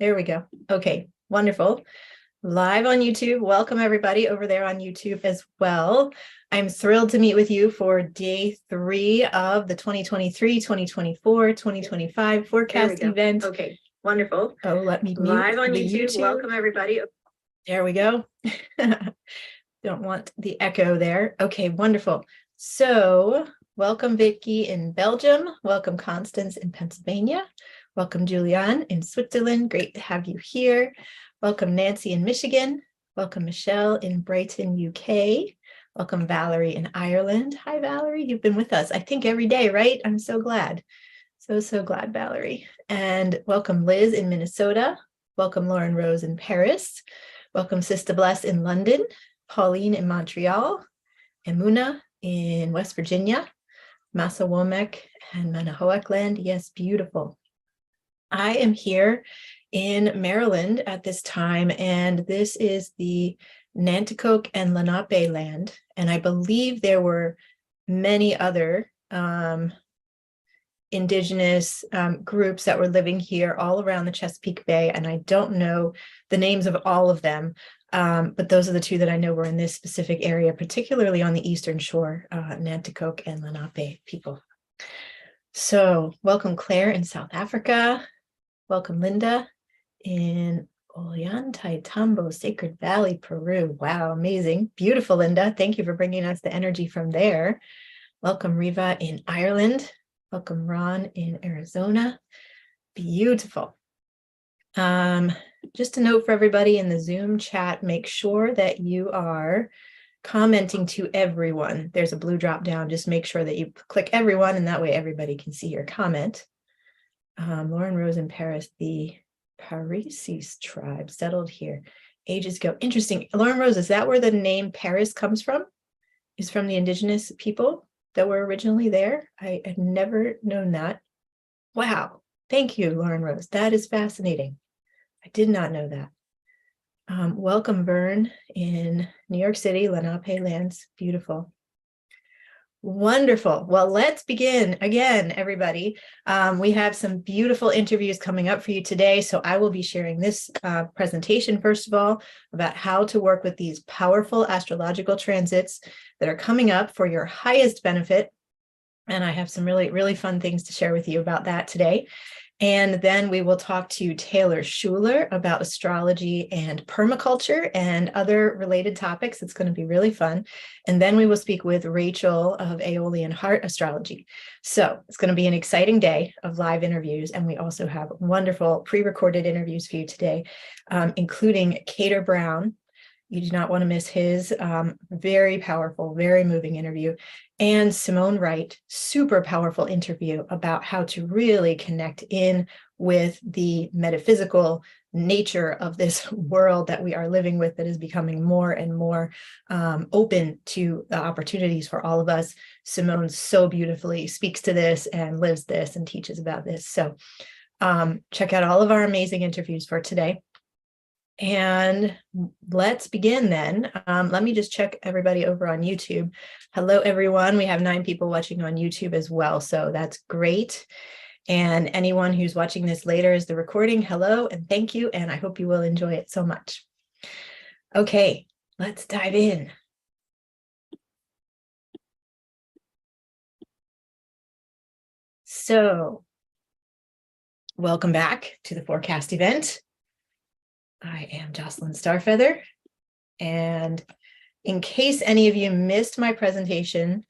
There we go. Okay, wonderful. Live on YouTube. Welcome everybody over there on YouTube as well. I'm thrilled to meet with you for day 3 of the 2023, 2024, 2025 forecast event. Okay, wonderful. Oh, let me mute Live on the YouTube. Welcome everybody. There we go. Don't want the echo there. Okay, wonderful. So welcome Vicky in Belgium. Welcome Constance in Pennsylvania. Welcome Julianne in Switzerland. Great to have you here. Welcome Nancy in Michigan. Welcome Michelle in Brighton, UK. Welcome Valerie in Ireland. Hi Valerie, you've been with us, I think every day, right? I'm so glad. So glad, Valerie. And welcome Liz in Minnesota. Welcome Lauren Rose in Paris. Welcome Sister Bless in London. Pauline in Montreal. Emuna in West Virginia. Massawomek and Manahoac land. Yes, beautiful. I am here in Maryland at this time, and this is the Nanticoke and Lenape land. And I believe there were many other Indigenous groups that were living here all around the Chesapeake Bay. And I don't know the names of all of them, but those are the two that I know were in this specific area, particularly on the Eastern Shore, Nanticoke and Lenape people. So welcome Claire in South Africa. Welcome Linda in Ollantaytambo, Sacred Valley, Peru. Wow, amazing. Beautiful, Linda. Thank you for bringing us the energy from there. Welcome Riva in Ireland. Welcome Ron in Arizona. Beautiful. Just a note for everybody in the Zoom chat, make sure that you are commenting to everyone. There's a blue drop down. Just make sure that you click everyone, and that way everybody can see your comment. Lauren Rose in Paris, the Parisis tribe settled here ages ago. Interesting. Lauren Rose, is that where the name Paris comes from? Is from the indigenous people that were originally there? I had never known that. Wow. Thank you, Lauren Rose. That is fascinating. I did not know that. Welcome, Vern in New York City, Lenape lands. Beautiful. Wonderful. Well, let's begin again, everybody. We have some beautiful interviews coming up for you today. So I will be sharing this presentation, first of all, about how to work with these powerful astrological transits that are coming up for your highest benefit. And I have some really, really fun things to share with you about that today. And then we will talk to Taylor Schuler about astrology and permaculture and other related topics. It's going to be really fun. And then we will speak with Rachel of Aeolian Heart Astrology. So it's going to be an exciting day of live interviews. And we also have wonderful pre-recorded interviews for you today, including Cater Brown. You do not want to miss his very powerful, very moving interview. And Simone Wright, super powerful interview about how to really connect in with the metaphysical nature of this world that we are living with, that is becoming more and more open to the opportunities for all of us. Simone so beautifully speaks to this and lives this and teaches about this. So check out all of our amazing interviews for today. And let's begin then. Let me just check everybody over on YouTube. Hello, everyone. We have 9 people watching on YouTube as well, so that's great. And anyone who's watching this later as the recording, hello and thank you, and I hope you will enjoy it so much. Okay, let's dive in. So, welcome back to the forecast event. I am Jocelyn Starfeather, and in case any of you missed my presentation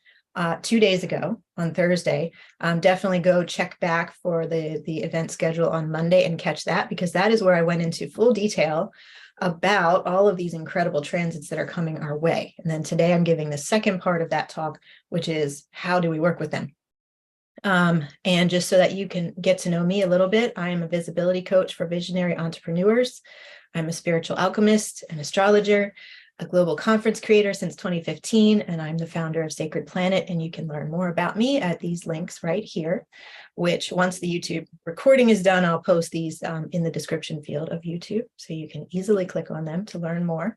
2 days ago on Thursday, definitely go check back for the event schedule on Monday and catch that, because that is where I went into full detail about all of these incredible transits that are coming our way. And then today I'm giving the second part of that talk, which is how do we work with them? And just so that you can get to know me a little bit, I am a visibility coach for visionary entrepreneurs. I'm a spiritual alchemist, an astrologer, a global conference creator since 2015, and I'm the founder of Sacred Planet. And you can learn more about me at these links right here, which once the YouTube recording is done, I'll post these in the description field of YouTube, so you can easily click on them to learn more.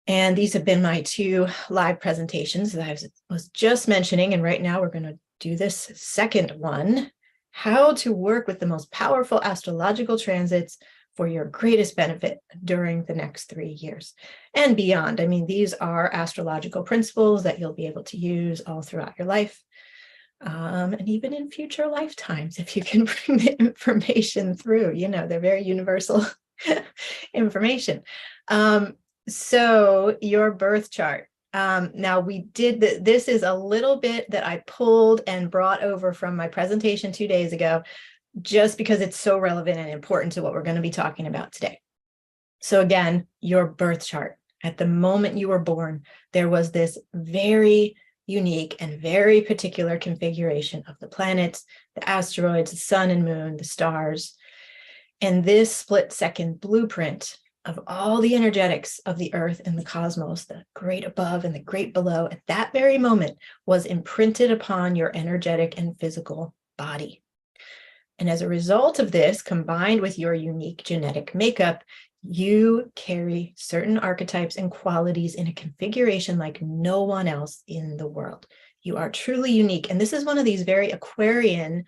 And these have been my 2 live presentations that I was just mentioning, and right now we're going to do this second one, how to work with the most powerful astrological transits for your greatest benefit during the next 3 years and beyond. I mean, these are astrological principles that you'll be able to use all throughout your life, and even in future lifetimes, if you can bring the information through. They're very universal information. So your birth chart. Now we did this is a little bit that I pulled and brought over from my presentation 2 days ago, just because it's so relevant and important to what we're going to be talking about today. So again, your birth chart. At the moment you were born, there was this very unique and very particular configuration of the planets, the asteroids, the sun and moon, the stars, and this split-second blueprint of all the energetics of the earth and the cosmos, the great above and the great below, at that very moment was imprinted upon your energetic and physical body. And as a result of this, combined with your unique genetic makeup, you carry certain archetypes and qualities in a configuration like no one else in the world. You are truly unique. And this is one of these very Aquarian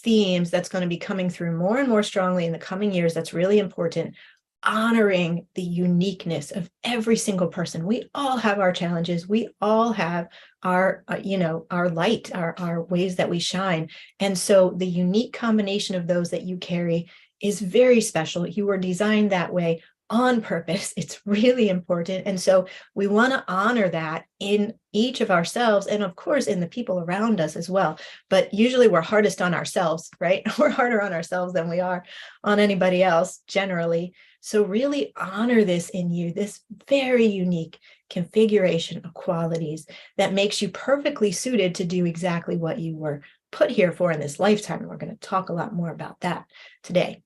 themes that's going to be coming through more and more strongly in the coming years. That's really important. Honoring the uniqueness of every single person. We all have our challenges. We all have our, our light, our ways that we shine. And so the unique combination of those that you carry is very special. You were designed that way on purpose. It's really important. And so we want to honor that in each of ourselves and of course in the people around us as well. But usually we're hardest on ourselves, right? We're harder on ourselves than we are on anybody else generally. So really honor this in you, this very unique configuration of qualities that makes you perfectly suited to do exactly what you were put here for in this lifetime. And we're going to talk a lot more about that today.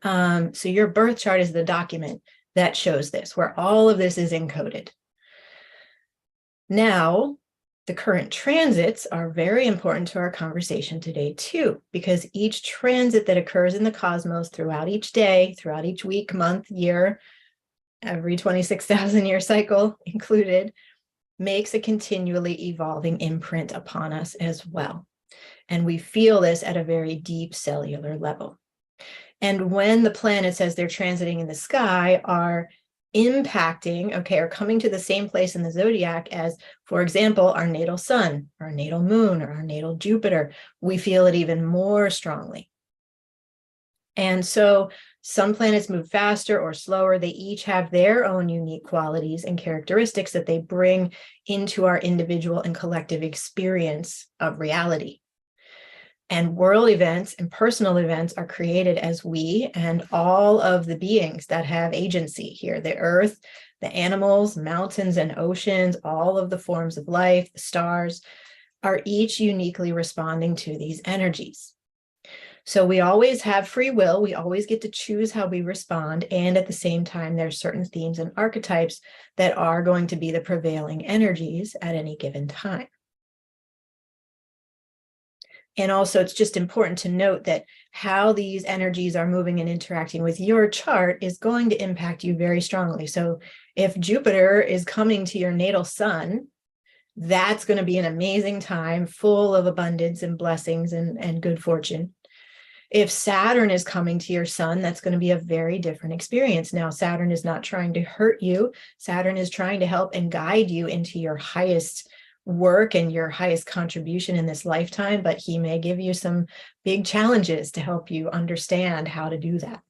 So your birth chart is the document that shows this, where all of this is encoded. Now, the current transits are very important to our conversation today too, because each transit that occurs in the cosmos throughout each day, throughout each week, month, year, every 26,000-year cycle included, makes a continually evolving imprint upon us as well. And we feel this at a very deep cellular level. And when the planets, as they're transiting in the sky, are impacting, are coming to the same place in the zodiac as, for example, our natal sun, our natal moon, or our natal Jupiter, we feel it even more strongly. And so some planets move faster or slower. They each have their own unique qualities and characteristics that they bring into our individual and collective experience of reality. And world events and personal events are created as we and all of the beings that have agency here, the earth, the animals, mountains and oceans, all of the forms of life, the stars, are each uniquely responding to these energies. So we always have free will. We always get to choose how we respond. And at the same time, there's certain themes and archetypes that are going to be the prevailing energies at any given time. And also, it's just important to note that how these energies are moving and interacting with your chart is going to impact you very strongly. So if Jupiter is coming to your natal sun, that's going to be an amazing time full of abundance and blessings and good fortune. If Saturn is coming to your sun, that's going to be a very different experience. Now, Saturn is not trying to hurt you. Saturn is trying to help and guide you into your highest work and your highest contribution in this lifetime, but he may give you some big challenges to help you understand how to do that.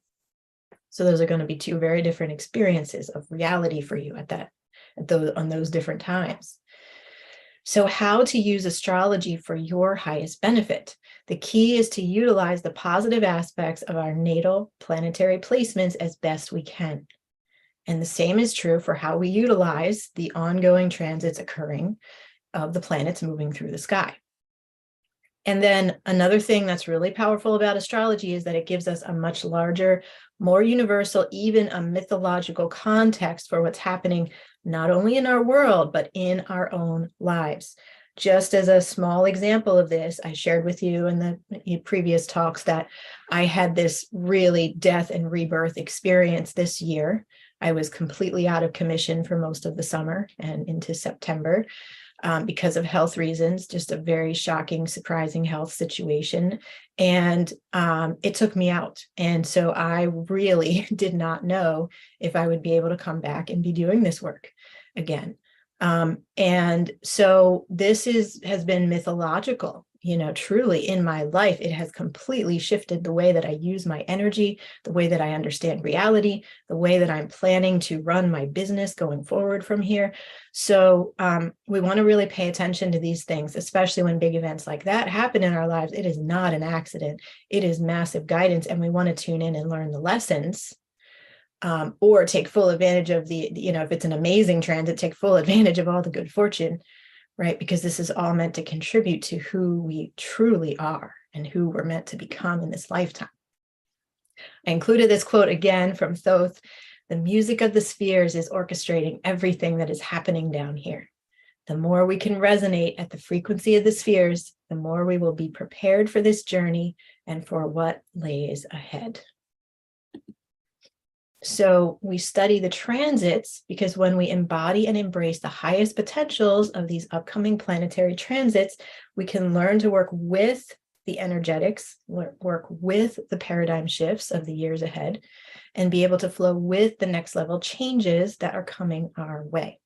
So those are going to be two very different experiences of reality for you on those different times. So how to use astrology for your highest benefit. The key is to utilize the positive aspects of our natal planetary placements as best we can. And the same is true for how we utilize the ongoing transits occurring of the planets moving through the sky. And then another thing that's really powerful about astrology is that it gives us a much larger, more universal, even a mythological context for what's happening not only in our world, but in our own lives. Just as a small example of this, I shared with you in the previous talks that I had this really death and rebirth experience this year. I was completely out of commission for most of the summer and into September. because of health reasons, just a very shocking, surprising health situation. And it took me out. And so I really did not know if I would be able to come back and be doing this work again. And so this has been mythological, truly in my life. It has completely shifted the way that I use my energy, the way that I understand reality, the way that I'm planning to run my business going forward from here. So we want to really pay attention to these things, especially when big events like that happen in our lives. It is not an accident. It is massive guidance, and we want to tune in and learn the lessons. Or take full advantage of if it's an amazing transit, take full advantage of all the good fortune, right? Because this is all meant to contribute to who we truly are and who we're meant to become in this lifetime. I included this quote again from Thoth: "The music of the spheres is orchestrating everything that is happening down here. The more we can resonate at the frequency of the spheres, the more we will be prepared for this journey and for what lays ahead." So we study the transits because when we embody and embrace the highest potentials of these upcoming planetary transits, we can learn to work with the energetics, work with the paradigm shifts of the years ahead, and be able to flow with the next level changes that are coming our way.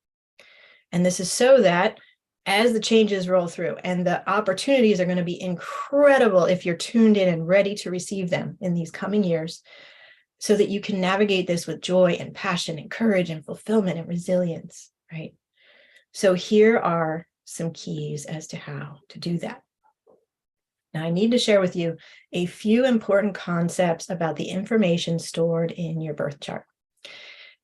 And this is so that as the changes roll through, and the opportunities are going to be incredible if you're tuned in and ready to receive them in these coming years, so that you can navigate this with joy and passion and courage and fulfillment and resilience, right? So here are some keys as to how to do that. Now, I need to share with you a few important concepts about the information stored in your birth chart.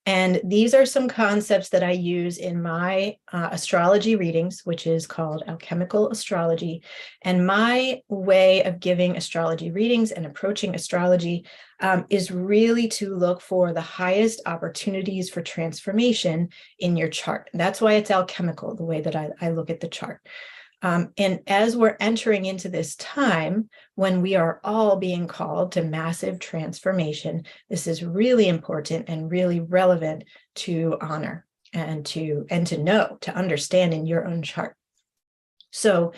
And these are some concepts that I use in my astrology readings, which is called alchemical astrology. And my way of giving astrology readings and approaching astrology is really to look for the highest opportunities for transformation in your chart. And that's why it's alchemical, the way that I look at the chart. And as we're entering into this time when we are all being called to massive transformation, this is really important and really relevant to honor and to know, to understand in your own chart. So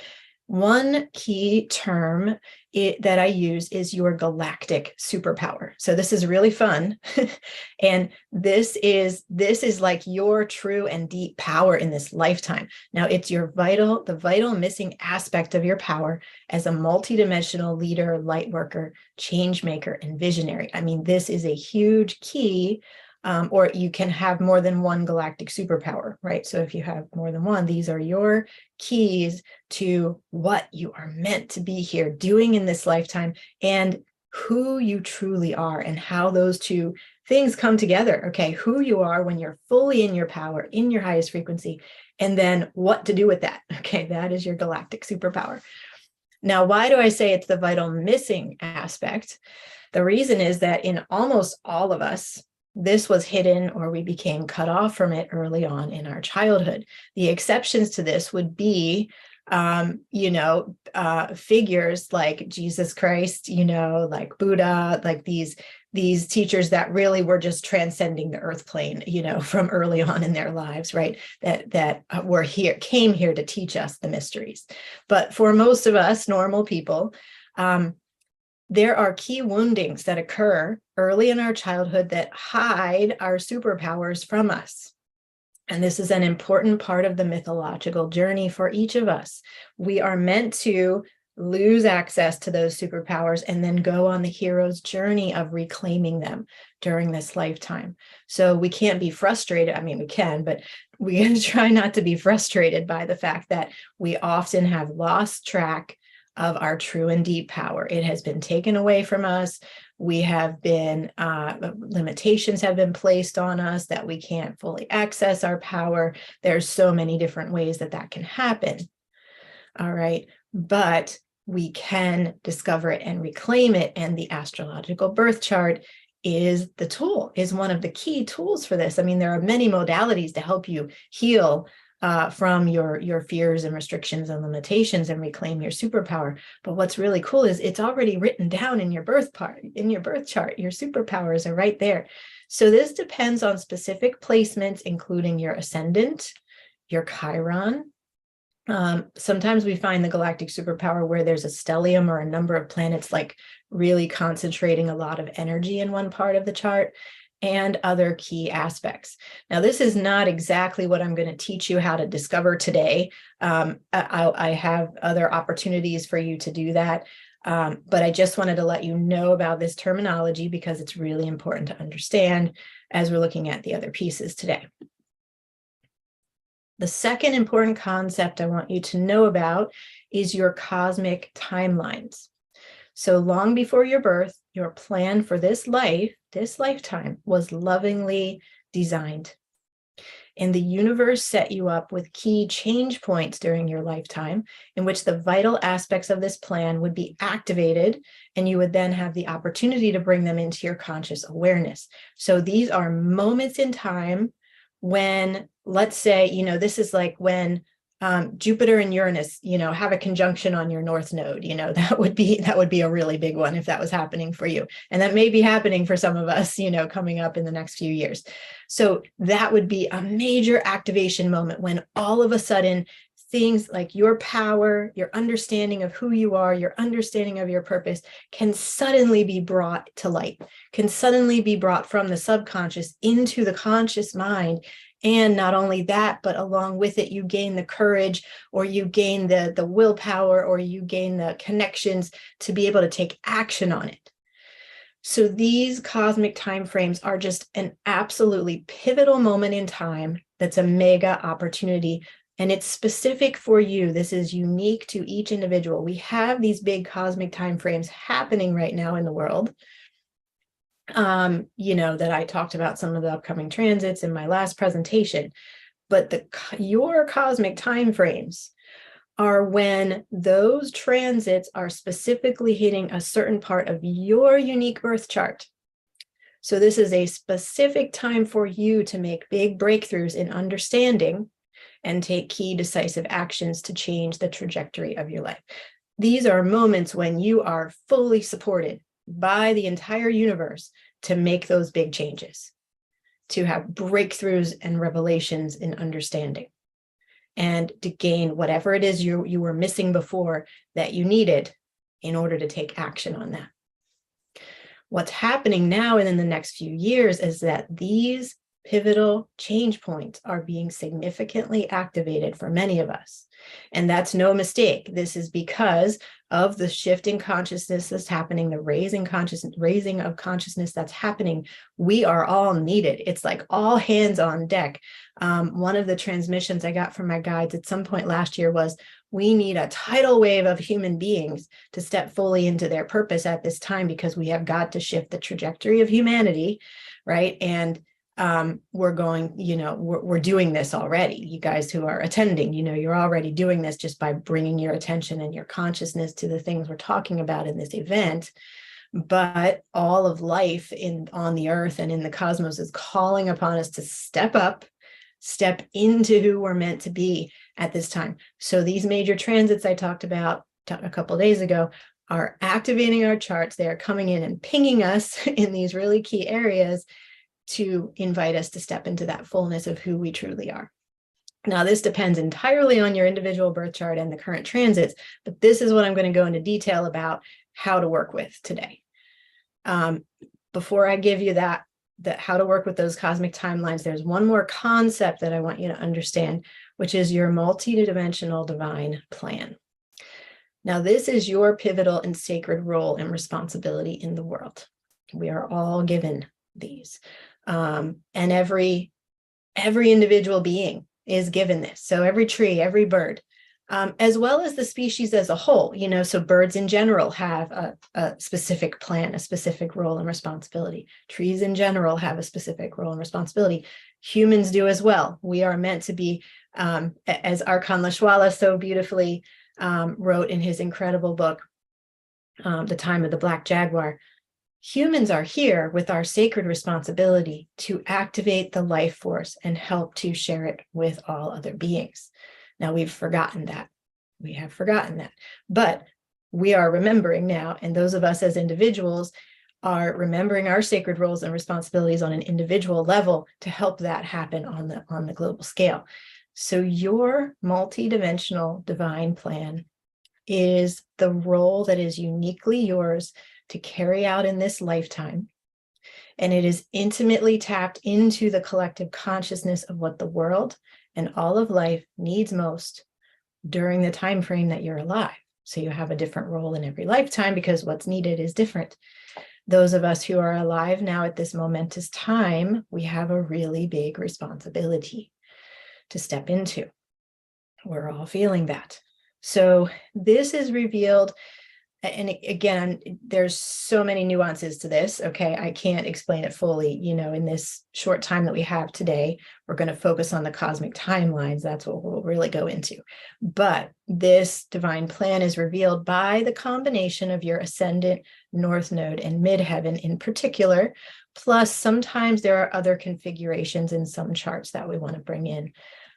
one key term that I use is your galactic superpower. So this is really fun. And this is like your true and deep power in this lifetime. Now it's the vital missing aspect of your power as a multidimensional leader, light worker, change maker, and visionary. I mean, this is a huge key. Or you can have more than one galactic superpower, right? So if you have more than one, these are your keys to what you are meant to be here doing in this lifetime and who you truly are and how those two things come together. Okay, who you are when you're fully in your power, in your highest frequency, and then what to do with that. Okay, that is your galactic superpower. Now, why do I say it's the vital missing aspect? The reason is that in almost all of us, this was hidden or we became cut off from it early on in our childhood. The exceptions to this would be, figures like Jesus Christ, like Buddha, like these teachers that really were just transcending the earth plane, from early on in their lives, right? That came here to teach us the mysteries. But for most of us normal people, there are key woundings that occur early in our childhood that hide our superpowers from us. And this is an important part of the mythological journey for each of us. We are meant to lose access to those superpowers and then go on the hero's journey of reclaiming them during this lifetime. So we can't be frustrated. I mean, we can, but we got to try not to be frustrated by the fact that we often have lost track of our true and deep power. It has been taken away from us. We have been, limitations have been placed on us that we can't fully access our power. There's so many different ways that can happen. All right. But we can discover it and reclaim it. And the astrological birth chart is the tool, is one of the key tools for this. I mean, there are many modalities to help you heal from your fears and restrictions and limitations and reclaim your superpower. But what's really cool is it's already written down in your birth chart. Your superpowers are right there. So this depends on specific placements, including your ascendant, your Chiron, Sometimes we find the galactic superpower where there's a stellium or a number of planets like really concentrating a lot of energy in one part of the chart, and other key aspects. Now, this is not exactly what I'm going to teach you how to discover today. I have other opportunities for you to do that. But I just wanted to let you know about this terminology because it's really important to understand as we're looking at the other pieces today. The second important concept I want you to know about is your cosmic timelines. So long before your birth, your plan for this lifetime was lovingly designed. And the universe set you up with key change points during your lifetime in which the vital aspects of this plan would be activated, and you would then have the opportunity to bring them into your conscious awareness. So these are moments in time when, let's say, this is like when Jupiter and Uranus, have a conjunction on your north node, that would be a really big one if that was happening for you. And that may be happening for some of us, coming up in the next few years. So that would be a major activation moment when all of a sudden things like your power, your understanding of who you are, your understanding of your purpose can suddenly be brought to light, can suddenly be brought from the subconscious into the conscious mind. And not only that, but along with it, you gain the courage, or you gain the willpower, or you gain the connections to be able to take action on it. So these cosmic timeframes are just an absolutely pivotal moment in time that's a mega opportunity. And it's specific for you. This is unique to each individual. We have these big cosmic timeframes happening right now in the world. That I talked about some of the upcoming transits in my last presentation, but your cosmic timeframes are when those transits are specifically hitting a certain part of your unique birth chart. So this is a specific time for you to make big breakthroughs in understanding and take key decisive actions to change the trajectory of your life. These are moments when you are fully supported by the entire universe to make those big changes, to have breakthroughs and revelations in understanding, and to gain whatever it is you were missing before that you needed in order to take action on that. What's happening now and in the next few years is that these pivotal change points are being significantly activated for many of us. And that's no mistake. This is because of the shift in consciousness that's happening, the raising of consciousness that's happening. We are all needed. It's like all hands on deck. One of the transmissions I got from my guides at some point last year was, we need a tidal wave of human beings to step fully into their purpose at this time, because we have got to shift the trajectory of humanity, right? And we're going, we're doing this already. You guys who are attending, you're already doing this just by bringing your attention and your consciousness to the things we're talking about in this event. But all of life on the earth and in the cosmos is calling upon us to step up, step into who we're meant to be at this time. So these major transits I talked about a couple of days ago are activating our charts. They are coming in and pinging us in these really key areas to invite us to step into that fullness of who we truly are. Now, this depends entirely on your individual birth chart and the current transits, but this is what I'm going to go into detail about how to work with today. Before I give you that how to work with those cosmic timelines, there's one more concept that I want you to understand, which is your multidimensional divine plan. Now, this is your pivotal and sacred role and responsibility in the world. We are all given these. And every individual being is given this. So every tree, every bird, as well as the species as a whole, so birds in general have a specific plan, a specific role and responsibility. Trees in general have a specific role and responsibility. Humans do as well. We are meant to be, as Archon Lashwala so beautifully wrote in his incredible book, The Time of the Black Jaguar, humans are here with our sacred responsibility to activate the life force and help to share it with all other beings. Now, we've forgotten that. We have forgotten that. But we are remembering now, and those of us as individuals are remembering our sacred roles and responsibilities on an individual level to help that happen on the global scale. So your multidimensional divine plan is the role that is uniquely yours to carry out in this lifetime. And it is intimately tapped into the collective consciousness of what the world and all of life needs most during the time frame that you're alive. So you have a different role in every lifetime because what's needed is different. Those of us who are alive now at this momentous time, we have a really big responsibility to step into. We're all feeling that. So this is revealed, and again, there's so many nuances to this, okay? I can't explain it fully, in this short time that we have today. We're going to focus on the cosmic timelines. That's what we'll really go into. But this divine plan is revealed by the combination of your ascendant, north node, and midheaven in particular. Plus, sometimes there are other configurations in some charts that we want to bring in.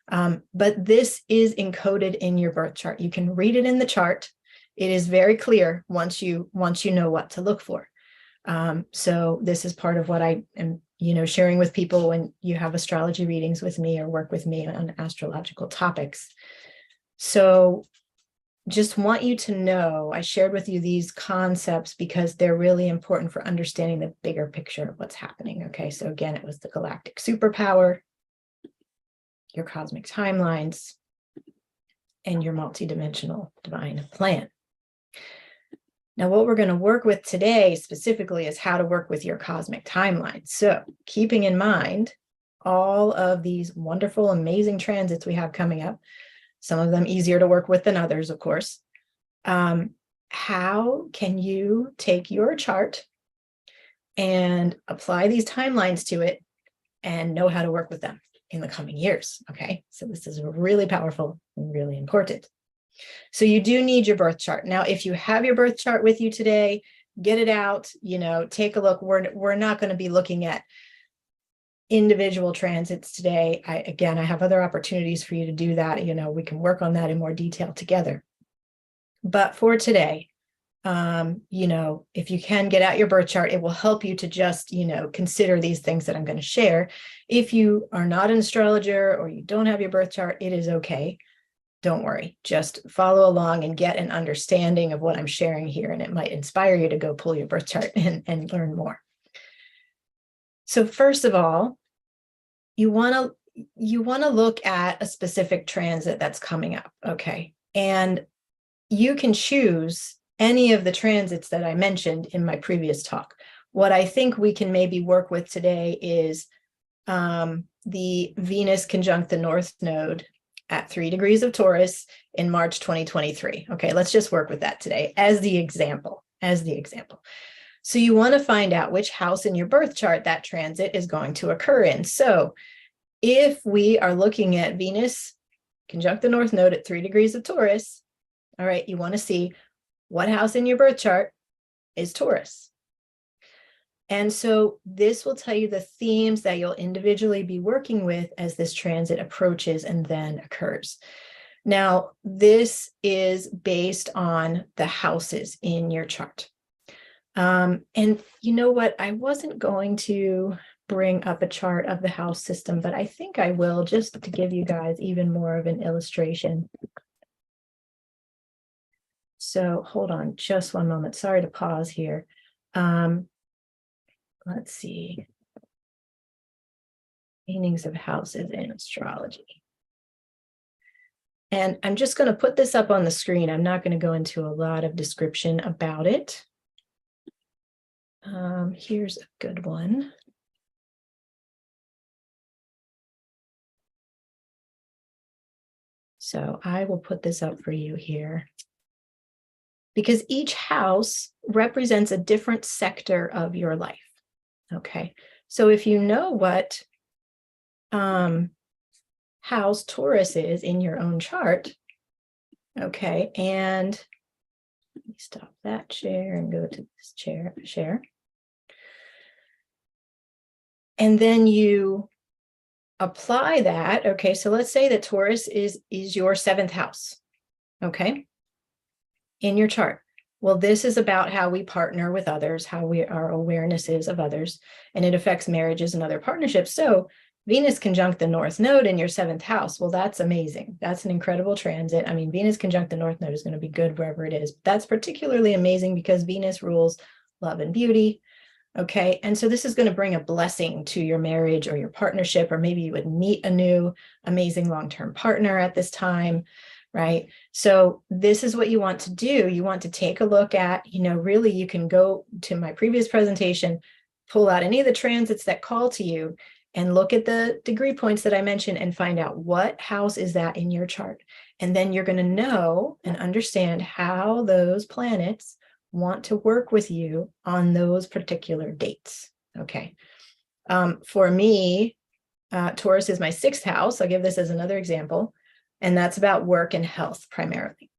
But this is encoded in your birth chart. You can read it in the chart. It is very clear once you know what to look for. So this is part of what I am, sharing with people when you have astrology readings with me or work with me on astrological topics. So just want you to know, I shared with you these concepts because they're really important for understanding the bigger picture of what's happening. Okay, so again, it was the galactic superpower, your cosmic timelines, and your multidimensional divine plan. Now, what we're going to work with today specifically is how to work with your cosmic timeline. So keeping in mind all of these wonderful, amazing transits we have coming up, some of them easier to work with than others, of course. How can you take your chart and apply these timelines to it and know how to work with them in the coming years? Okay, so this is really powerful and really important. So you do need your birth chart. Now, if you have your birth chart with you today, get it out, take a look. We're not going to be looking at individual transits today. I have other opportunities for you to do that. We can work on that in more detail together. But for today, if you can get out your birth chart, it will help you to just, consider these things that I'm going to share. If you are not an astrologer or you don't have your birth chart, it is okay. Don't worry, just follow along and get an understanding of what I'm sharing here, and it might inspire you to go pull your birth chart and learn more. So first of all, you want to look at a specific transit that's coming up, okay? And you can choose any of the transits that I mentioned in my previous talk. What I think we can maybe work with today is the Venus conjunct the North Node at 3 degrees of Taurus in March 2023. Okay, let's just work with that today as the example. So you want to find out which house in your birth chart that transit is going to occur in. So if we are looking at Venus conjunct the North Node at 3 degrees of Taurus, all right, you want to see what house in your birth chart is Taurus. And so this will tell you the themes that you'll individually be working with as this transit approaches and then occurs. Now, this is based on the houses in your chart. And you know what? I wasn't going to bring up a chart of the house system, but I think I will, just to give you guys even more of an illustration. So hold on just one moment. Sorry to pause here. Let's see. Meanings of houses in astrology. And I'm just going to put this up on the screen. I'm not going to go into a lot of description about it. Here's a good one. So I will put this up for you here, because each house represents a different sector of your life. Okay, so if you know what house Taurus is in your own chart, okay, and let me stop that share and go to this share. And then you apply that, okay, so let's say that Taurus is your 7th house, okay, in your chart. Well, this is about how we partner with others, how our awareness is of others, and it affects marriages and other partnerships. So Venus conjunct the North Node in your 7th house. Well, that's amazing. That's an incredible transit. I mean, Venus conjunct the North Node is going to be good wherever it is. That's particularly amazing because Venus rules love and beauty. Okay. And so this is going to bring a blessing to your marriage or your partnership, or maybe you would meet a new amazing long-term partner at this time, right? So this is what you want to do. You want to take a look at, really you can go to my previous presentation, pull out any of the transits that call to you and look at the degree points that I mentioned and find out what house is that in your chart. And then you're going to know and understand how those planets want to work with you on those particular dates. Okay. For me, Taurus is my 6th house. I'll give this as another example, and that's about work and health primarily.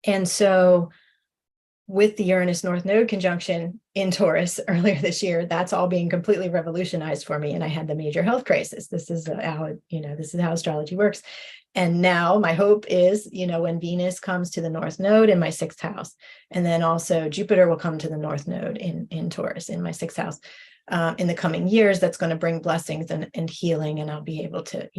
And so with the Uranus North Node conjunction in Taurus earlier this year, that's all being completely revolutionized for me. And I had the major health crisis. This is how astrology works. And now my hope is, when Venus comes to the North Node in my 6th house, and then also Jupiter will come to the North Node in Taurus in my 6th house in the coming years, that's going to bring blessings and healing. And I'll be able to,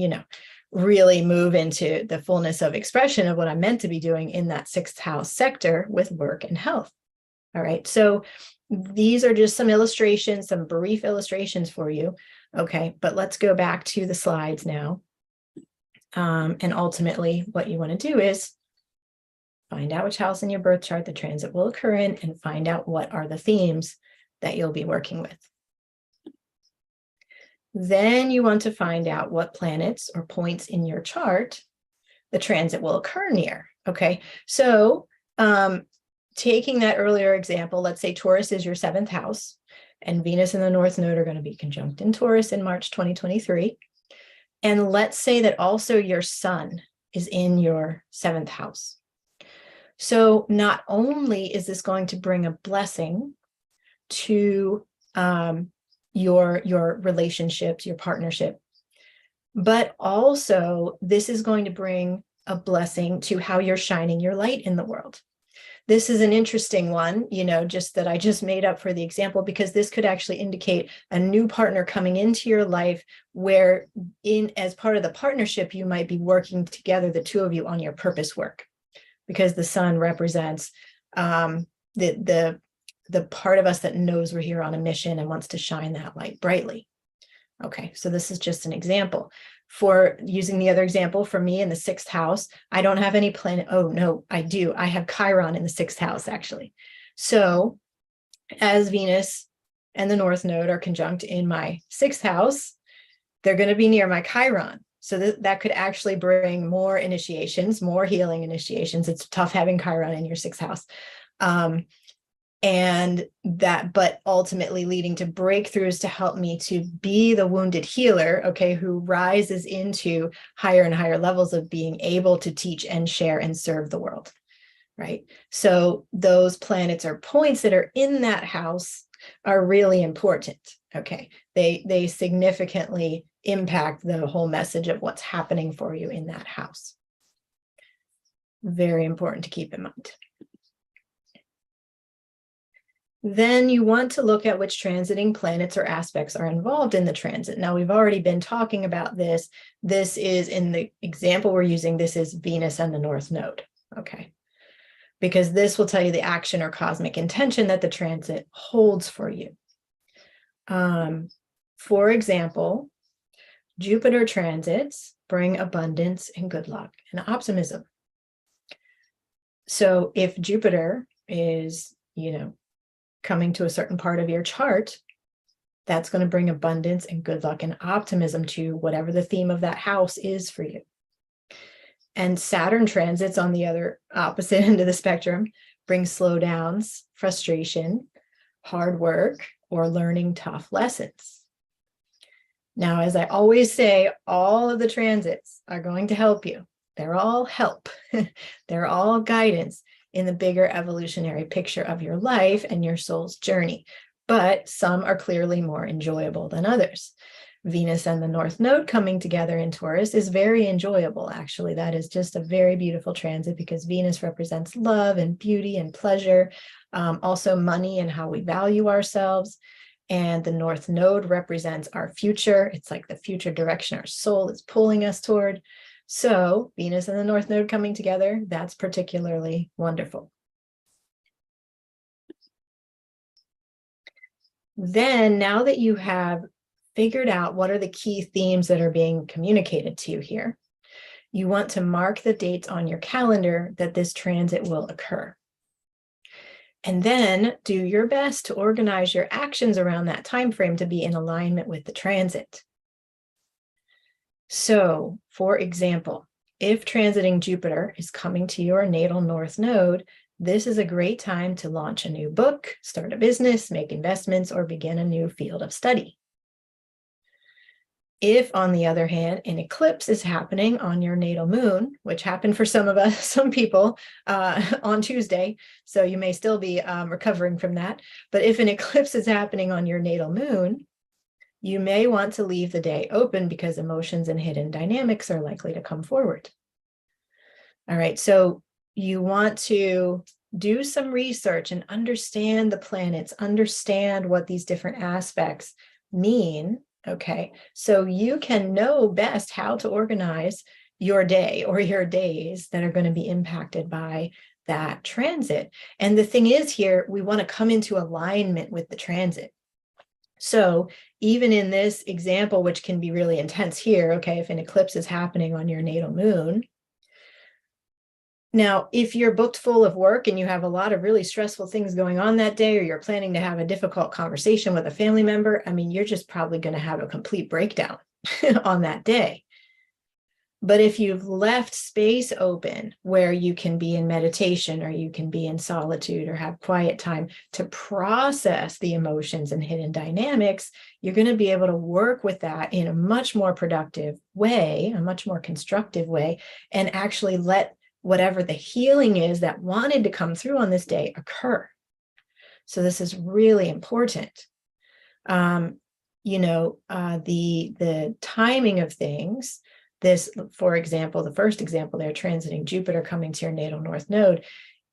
really move into the fullness of expression of what I'm meant to be doing in that 6th house sector with work and health. All right. So these are just some illustrations, some brief illustrations for you. Okay. But let's go back to the slides now. And ultimately, what you want to do is find out which house in your birth chart the transit will occur in and find out what are the themes that you'll be working with. Then you want to find out what planets or points in your chart the transit will occur near. Okay, so taking that earlier example, let's say Taurus is your 7th house, and Venus and the North Node are going to be conjunct in Taurus in March 2023. And let's say that also your sun is in your 7th house. So not only is this going to bring a blessing to your relationships, your partnership, but also this is going to bring a blessing to how you're shining your light in the world. This is an interesting one, just that I just made up for the example, because this could actually indicate a new partner coming into your life where as part of the partnership, you might be working together, the two of you, on your purpose work, because the sun represents the part of us that knows we're here on a mission and wants to shine that light brightly. Okay, so this is just an example. For using the other example, for me in the 6th house, I don't have any planet. Oh, no, I do. I have Chiron in the 6th house, actually. So as Venus and the North Node are conjunct in my 6th house, they're going to be near my Chiron. So that could actually bring more initiations, more healing initiations. It's tough having Chiron in your 6th house. But ultimately leading to breakthroughs to help me to be the wounded healer, okay, who rises into higher and higher levels of being able to teach and share and serve the world, right? So those planets or points that are in that house are really important, okay? They significantly impact the whole message of what's happening for you in that house. Very important to keep in mind. Then you want to look at which transiting planets or aspects are involved in the transit. Now, we've already been talking about this. This is, in the example we're using, this is Venus and the North Node, okay? Because this will tell you the action or cosmic intention that the transit holds for you. For example, Jupiter transits bring abundance and good luck and optimism. So if Jupiter is, coming to a certain part of your chart, that's going to bring abundance and good luck and optimism to whatever the theme of that house is for you. And Saturn transits on the other opposite end of the spectrum bring slowdowns, frustration, hard work, or learning tough lessons. Now, as I always say, all of the transits are going to help you. They're all help. They're all guidance in the bigger evolutionary picture of your life and your soul's journey. But some are clearly more enjoyable than others. Venus and the North Node coming together in Taurus is very enjoyable, actually. That is just a very beautiful transit because Venus represents love and beauty and pleasure, also money and how we value ourselves. And the North Node represents our future. It's like the future direction our soul is pulling us toward. So Venus and the North Node coming together, that's particularly wonderful. Then, now that you have figured out what are the key themes that are being communicated to you here, you want to mark the dates on your calendar that this transit will occur. And then do your best to organize your actions around that time frame to be in alignment with the transit. So, for example, if transiting Jupiter is coming to your natal North Node, this is a great time to launch a new book, start a business, make investments, or begin a new field of study. If, on the other hand, an eclipse is happening on your natal moon, which happened for some of us, some people on Tuesday, so you may still be recovering from that. But if an eclipse is happening on your natal moon, you may want to leave the day open because emotions and hidden dynamics are likely to come forward. All right, so you want to do some research and understand the planets, understand what these different aspects mean. Okay, so you can know best how to organize your day or your days that are going to be impacted by that transit. And the thing is here, we want to come into alignment with the transit. So even in this example, which can be really intense here, okay, if an eclipse is happening on your natal moon, now, if you're booked full of work and you have a lot of really stressful things going on that day, or you're planning to have a difficult conversation with a family member, I mean, you're just probably going to have a complete breakdown on that day. But if you've left space open where you can be in meditation, or you can be in solitude, or have quiet time to process the emotions and hidden dynamics, you're going to be able to work with that in a much more productive way, a much more constructive way, and actually let whatever the healing is that wanted to come through on this day occur. So this is really important. The timing of things, this, for example, the first example there, transiting Jupiter coming to your natal North Node,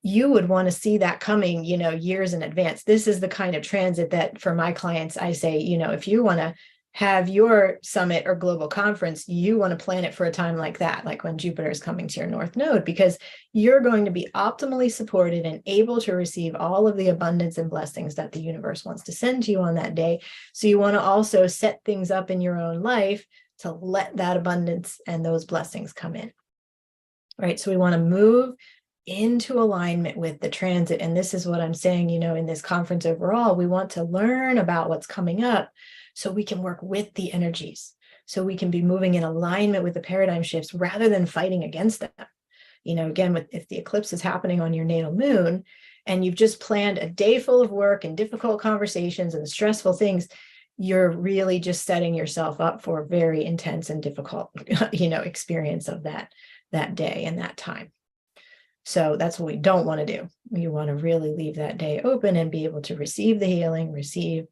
you would want to see that coming, years in advance. This is the kind of transit that for my clients, I say, if you want to have your summit or global conference, you want to plan it for a time like that, like when Jupiter is coming to your North Node, because you're going to be optimally supported and able to receive all of the abundance and blessings that the universe wants to send to you on that day. So you want to also set things up in your own life to let that abundance and those blessings come in. Right. So we want to move into alignment with the transit. And this is what I'm saying, in this conference overall, we want to learn about what's coming up so we can work with the energies, so we can be moving in alignment with the paradigm shifts rather than fighting against them. Again, if the eclipse is happening on your natal moon and you've just planned a day full of work and difficult conversations and stressful things, you're really just setting yourself up for a very intense and difficult, experience of that day and that time. So that's what we don't want to do. You want to really leave that day open and be able to receive the healing, receive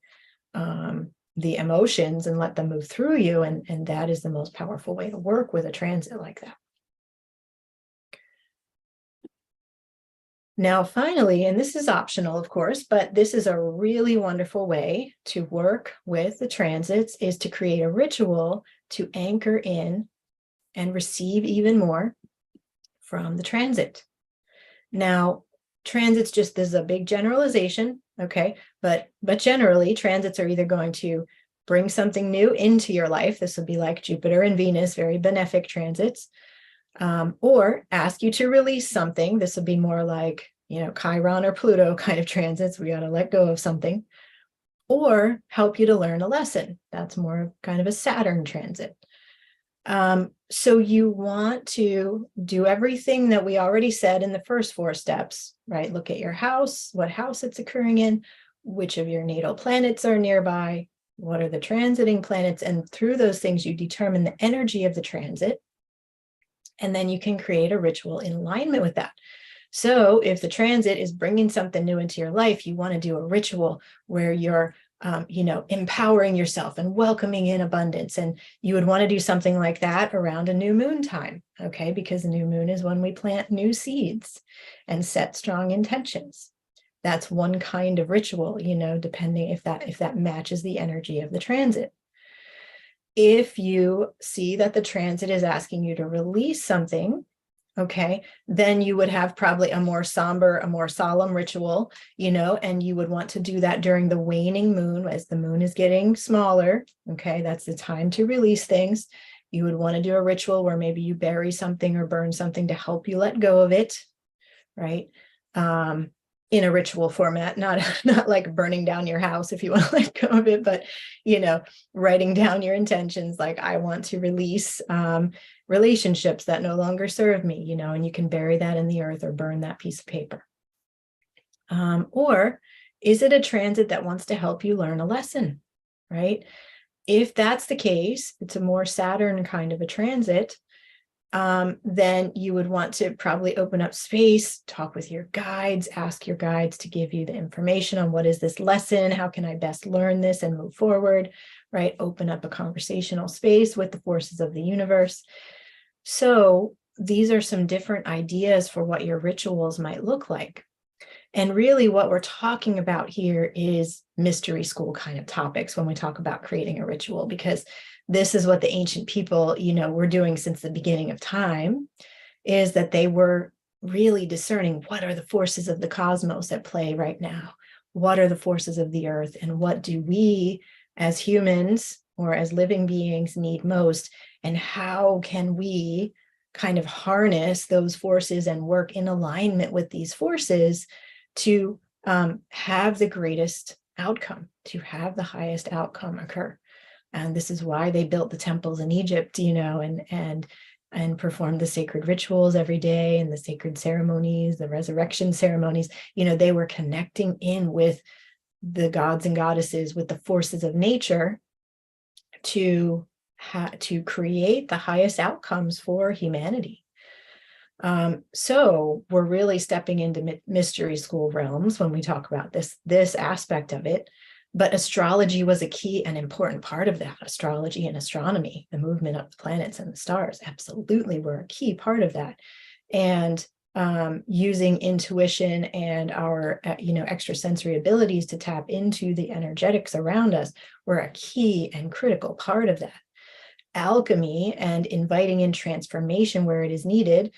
the emotions, and let them move through you. And that is the most powerful way to work with a transit like that. Now, finally, and this is optional, of course, but this is a really wonderful way to work with the transits, is to create a ritual to anchor in and receive even more from the transit. Now, transits, this is a big generalization, okay, but generally transits are either going to bring something new into your life. This would be like Jupiter and Venus, very benefic transits, or ask you to release something. This would be more like, Chiron or Pluto kind of transits. We got to let go of something, or help you to learn a lesson. That's more kind of a Saturn transit. So you want to do everything that we already said in the first 4 steps, right? Look at your house, what house it's occurring in, which of your natal planets are nearby, what are the transiting planets, and through those things, you determine the energy of the transit, and then you can create a ritual in alignment with that. So if the transit is bringing something new into your life, you want to do a ritual where you're empowering yourself and welcoming in abundance. And you would want to do something like that around a new moon time, okay? Because the new moon is when we plant new seeds and set strong intentions. That's one kind of ritual, depending if that matches the energy of the transit. If you see that the transit is asking you to release something, okay, then you would have probably a more somber, a more solemn ritual, and you would want to do that during the waning moon as the moon is getting smaller. Okay, that's the time to release things. You would want to do a ritual where maybe you bury something or burn something to help you let go of it, right? In a ritual format, not like burning down your house if you want to let go of it, but writing down your intentions, like I want to release relationships that no longer serve me, and you can bury that in the earth or burn that piece of paper. Or is it a transit that wants to help you learn a lesson, right? If that's the case, it's a more Saturn kind of a transit, then you would want to probably open up space, talk with your guides, ask your guides to give you the information on what is this lesson, how can I best learn this and move forward, right? Open up a conversational space with the forces of the universe. So these are some different ideas for what your rituals might look like. And really what we're talking about here is mystery school kind of topics when we talk about creating a ritual, because this is what the ancient people, were doing since the beginning of time, is that they were really discerning what are the forces of the cosmos at play right now? What are the forces of the earth? And what do we as humans or as living beings need most? And how can we kind of harness those forces and work in alignment with these forces to have the greatest outcome, to have the highest outcome occur? And this is why they built the temples in Egypt, and performed the sacred rituals every day and the sacred ceremonies, the resurrection ceremonies. They were connecting in with the gods and goddesses, with the forces of nature to create the highest outcomes for humanity. So we're really stepping into mystery school realms when we talk about this aspect of it. But astrology was a key and important part of that. Astrology and astronomy, the movement of the planets and the stars, absolutely were a key part of that. And using intuition and our, extrasensory abilities to tap into the energetics around us were a key and critical part of that. Alchemy and inviting in transformation where it is needed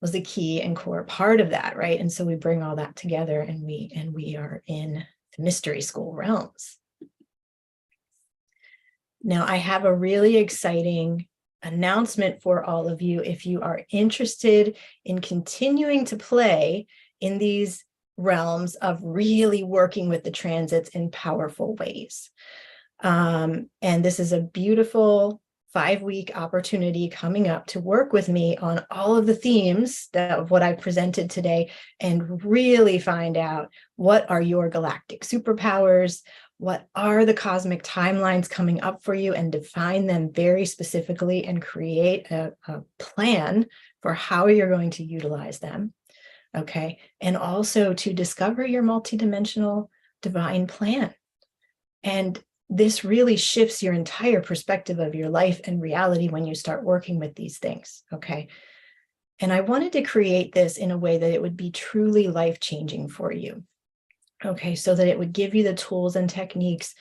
was the key and core part of that, right? And so we bring all that together, and we are in the mystery school realms. Now, I have a really exciting announcement for all of you. If you are interested in continuing to play in these realms of really working with the transits in powerful ways. And this is a beautiful 5-week opportunity coming up to work with me on all of the themes of what I've presented today, and really find out what are your galactic superpowers, what are the cosmic timelines coming up for you, and define them very specifically and create a plan for how you're going to utilize them. Okay. And also to discover your multidimensional divine plan. And this really shifts your entire perspective of your life and reality when you start working with these things, okay? And I wanted to create this in a way that it would be truly life-changing for you, okay? So that it would give you the tools and techniques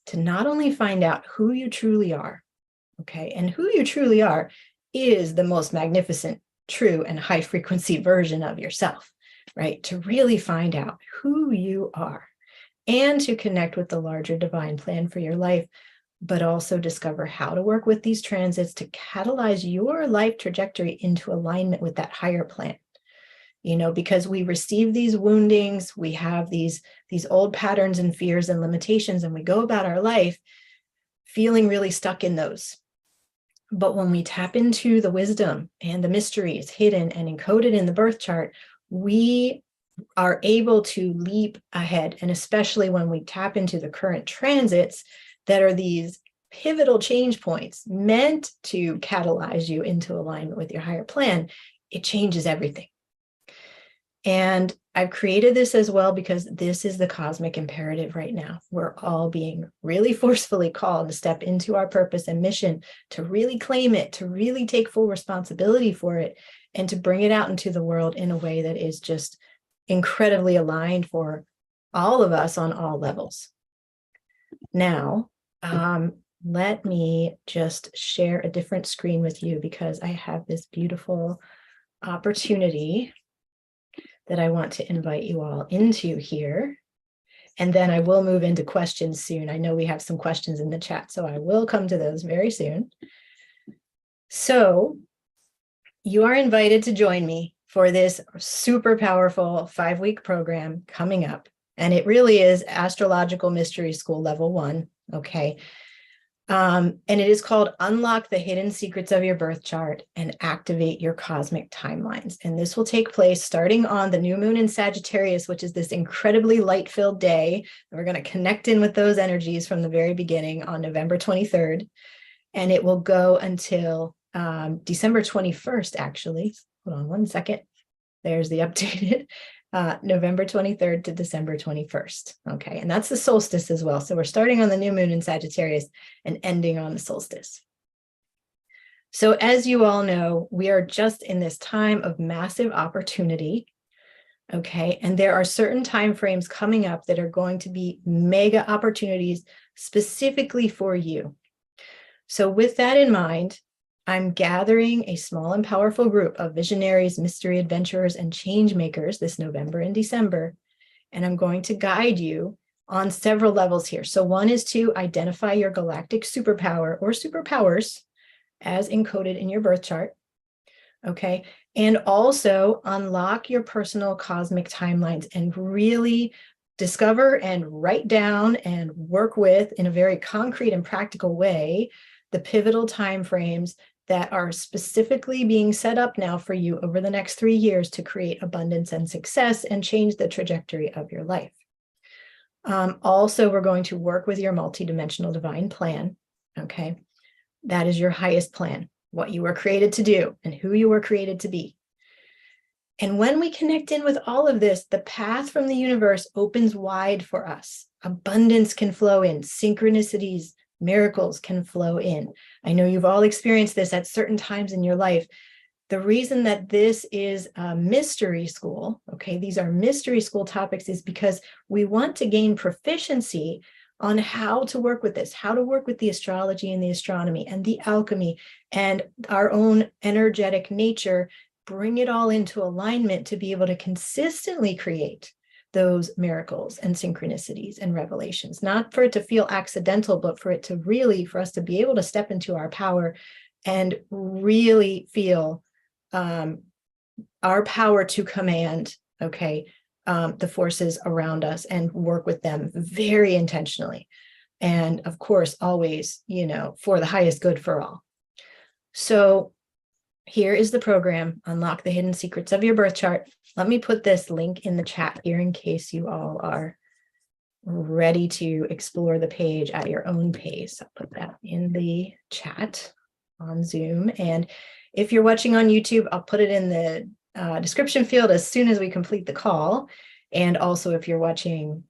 to not only find out who you truly are, okay? And who you truly are is the most magnificent, true, and high-frequency version of yourself, right? To really find out who you are, and to connect with the larger divine plan for your life, but also discover how to work with these transits to catalyze your life trajectory into alignment with that higher plan. Because we receive these woundings, we have these old patterns and fears and limitations, and we go about our life feeling really stuck in those. But when we tap into the wisdom and the mysteries hidden and encoded in the birth chart, we are able to leap ahead. And especially when we tap into the current transits that are these pivotal change points meant to catalyze you into alignment with your higher plan, it changes everything. And I've created this as well because this is the cosmic imperative right now. We're all being really forcefully called to step into our purpose and mission, to really claim it, to really take full responsibility for it, and to bring it out into the world in a way that is just incredibly aligned for all of us on all levels. Now, let me just share a different screen with you because I have this beautiful opportunity that I want to invite you all into here. And then I will move into questions soon. I know we have some questions in the chat, so I will come to those very soon. So you are invited to join me for this super powerful 5-week program coming up. And it really is Astrological Mystery School Level 1, okay? And it is called Unlock the Hidden Secrets of Your Birth Chart and Activate Your Cosmic Timelines. And this will take place starting on the new moon in Sagittarius, which is this incredibly light-filled day. We're going to connect in with those energies from the very beginning on November 23rd. And it will go until December 21st, actually. Hold on one second. There's the updated November 23rd to December 21st. Okay, and that's the solstice as well. So we're starting on the new moon in Sagittarius and ending on the solstice. So as you all know, we are just in this time of massive opportunity. Okay, and there are certain time frames coming up that are going to be mega opportunities specifically for you. So with that in mind, I'm gathering a small and powerful group of visionaries, mystery adventurers, and change makers this November and December. And I'm going to guide you on several levels here. So one is to identify your galactic superpower or superpowers as encoded in your birth chart. Okay. And also unlock your personal cosmic timelines and really discover and write down and work with in a very concrete and practical way the pivotal timeframes that are specifically being set up now for you over the next 3 years to create abundance and success and change the trajectory of your life. Also, we're going to work with your multidimensional divine plan. Okay. That is your highest plan, what you were created to do and who you were created to be. And when we connect in with all of this, the path from the universe opens wide for us. Abundance can flow in, synchronicities, miracles can flow in. I know you've all experienced this at certain times in your life. The reason that this is a mystery school, okay, these are mystery school topics, is because we want to gain proficiency on how to work with this, how to work with the astrology and the astronomy and the alchemy and our own energetic nature, bring it all into alignment to be able to consistently create those miracles and synchronicities and revelations, not for it to feel accidental, but for it to really, for us to be able to step into our power and really feel our power to command, okay, the forces around us and work with them very intentionally. And of course, always, you know, for the highest good for all. So here is the program, Unlock the Hidden Secrets of Your Birth Chart. Let me put this link in the chat here in case you all are ready to explore the page at your own pace. I'll put that in the chat on Zoom. And if you're watching on YouTube, I'll put it in the description field as soon as we complete the call. And also if you're watching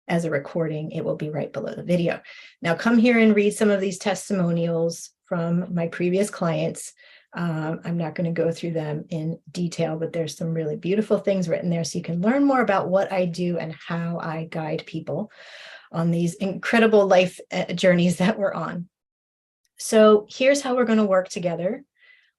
as a recording, it will be right below the video. Now come here and read some of these testimonials from my previous clients. I'm not going to go through them in detail, but there's some really beautiful things written there so you can learn more about what I do and how I guide people on these incredible life journeys that we're on. So here's how we're going to work together.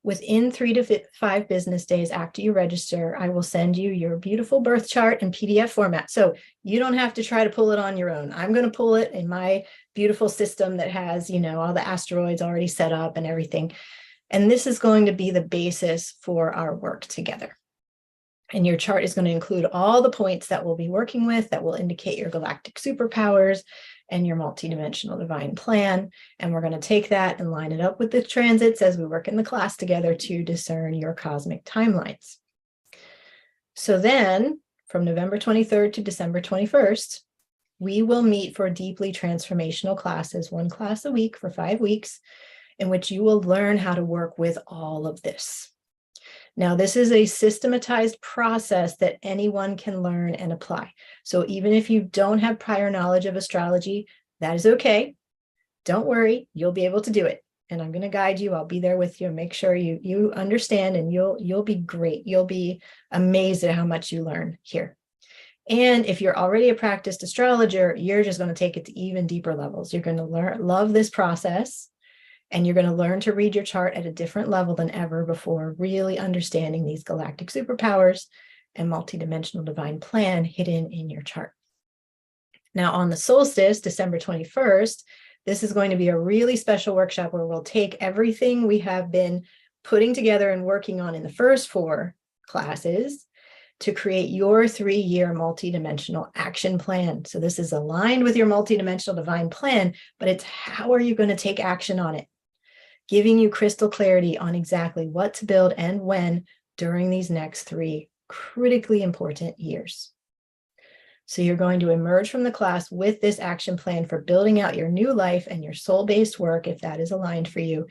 Within 3 to 5 business days after you register, I will send you your beautiful birth chart in PDF format. So you don't have to try to pull it on your own. I'm going to pull it in my beautiful system that has, you know, all the asteroids already set up and everything. And this is going to be the basis for our work together. And your chart is going to include all the points that we'll be working with that will indicate your galactic superpowers and your multidimensional divine plan. And we're going to take that and line it up with the transits as we work in the class together to discern your cosmic timelines. So then from November 23rd to December 21st, we will meet for deeply transformational classes, 1 class a week for 5 weeks, in which you will learn how to work with all of this. Now, this is a systematized process that anyone can learn and apply. So even if you don't have prior knowledge of astrology, that is okay. Don't worry, you'll be able to do it. And I'm going to guide you. I'll be there with you and make sure you understand, and you'll be great. You'll be amazed at how much you learn here. And if you're already a practiced astrologer, you're just going to take it to even deeper levels. You're going to love this process, and you're going to learn to read your chart at a different level than ever before, really understanding these galactic superpowers and multidimensional divine plan hidden in your chart. Now, on the solstice, December 21st, this is going to be a really special workshop where we'll take everything we have been putting together and working on in the first 4 classes to create your 3-year multidimensional action plan. So this is aligned with your multidimensional divine plan, but it's how are you going to take action on it? Giving you crystal clarity on exactly what to build and when during these next 3 critically important years. So you're going to emerge from the class with this action plan for building out your new life and your soul-based work, if that is aligned for you,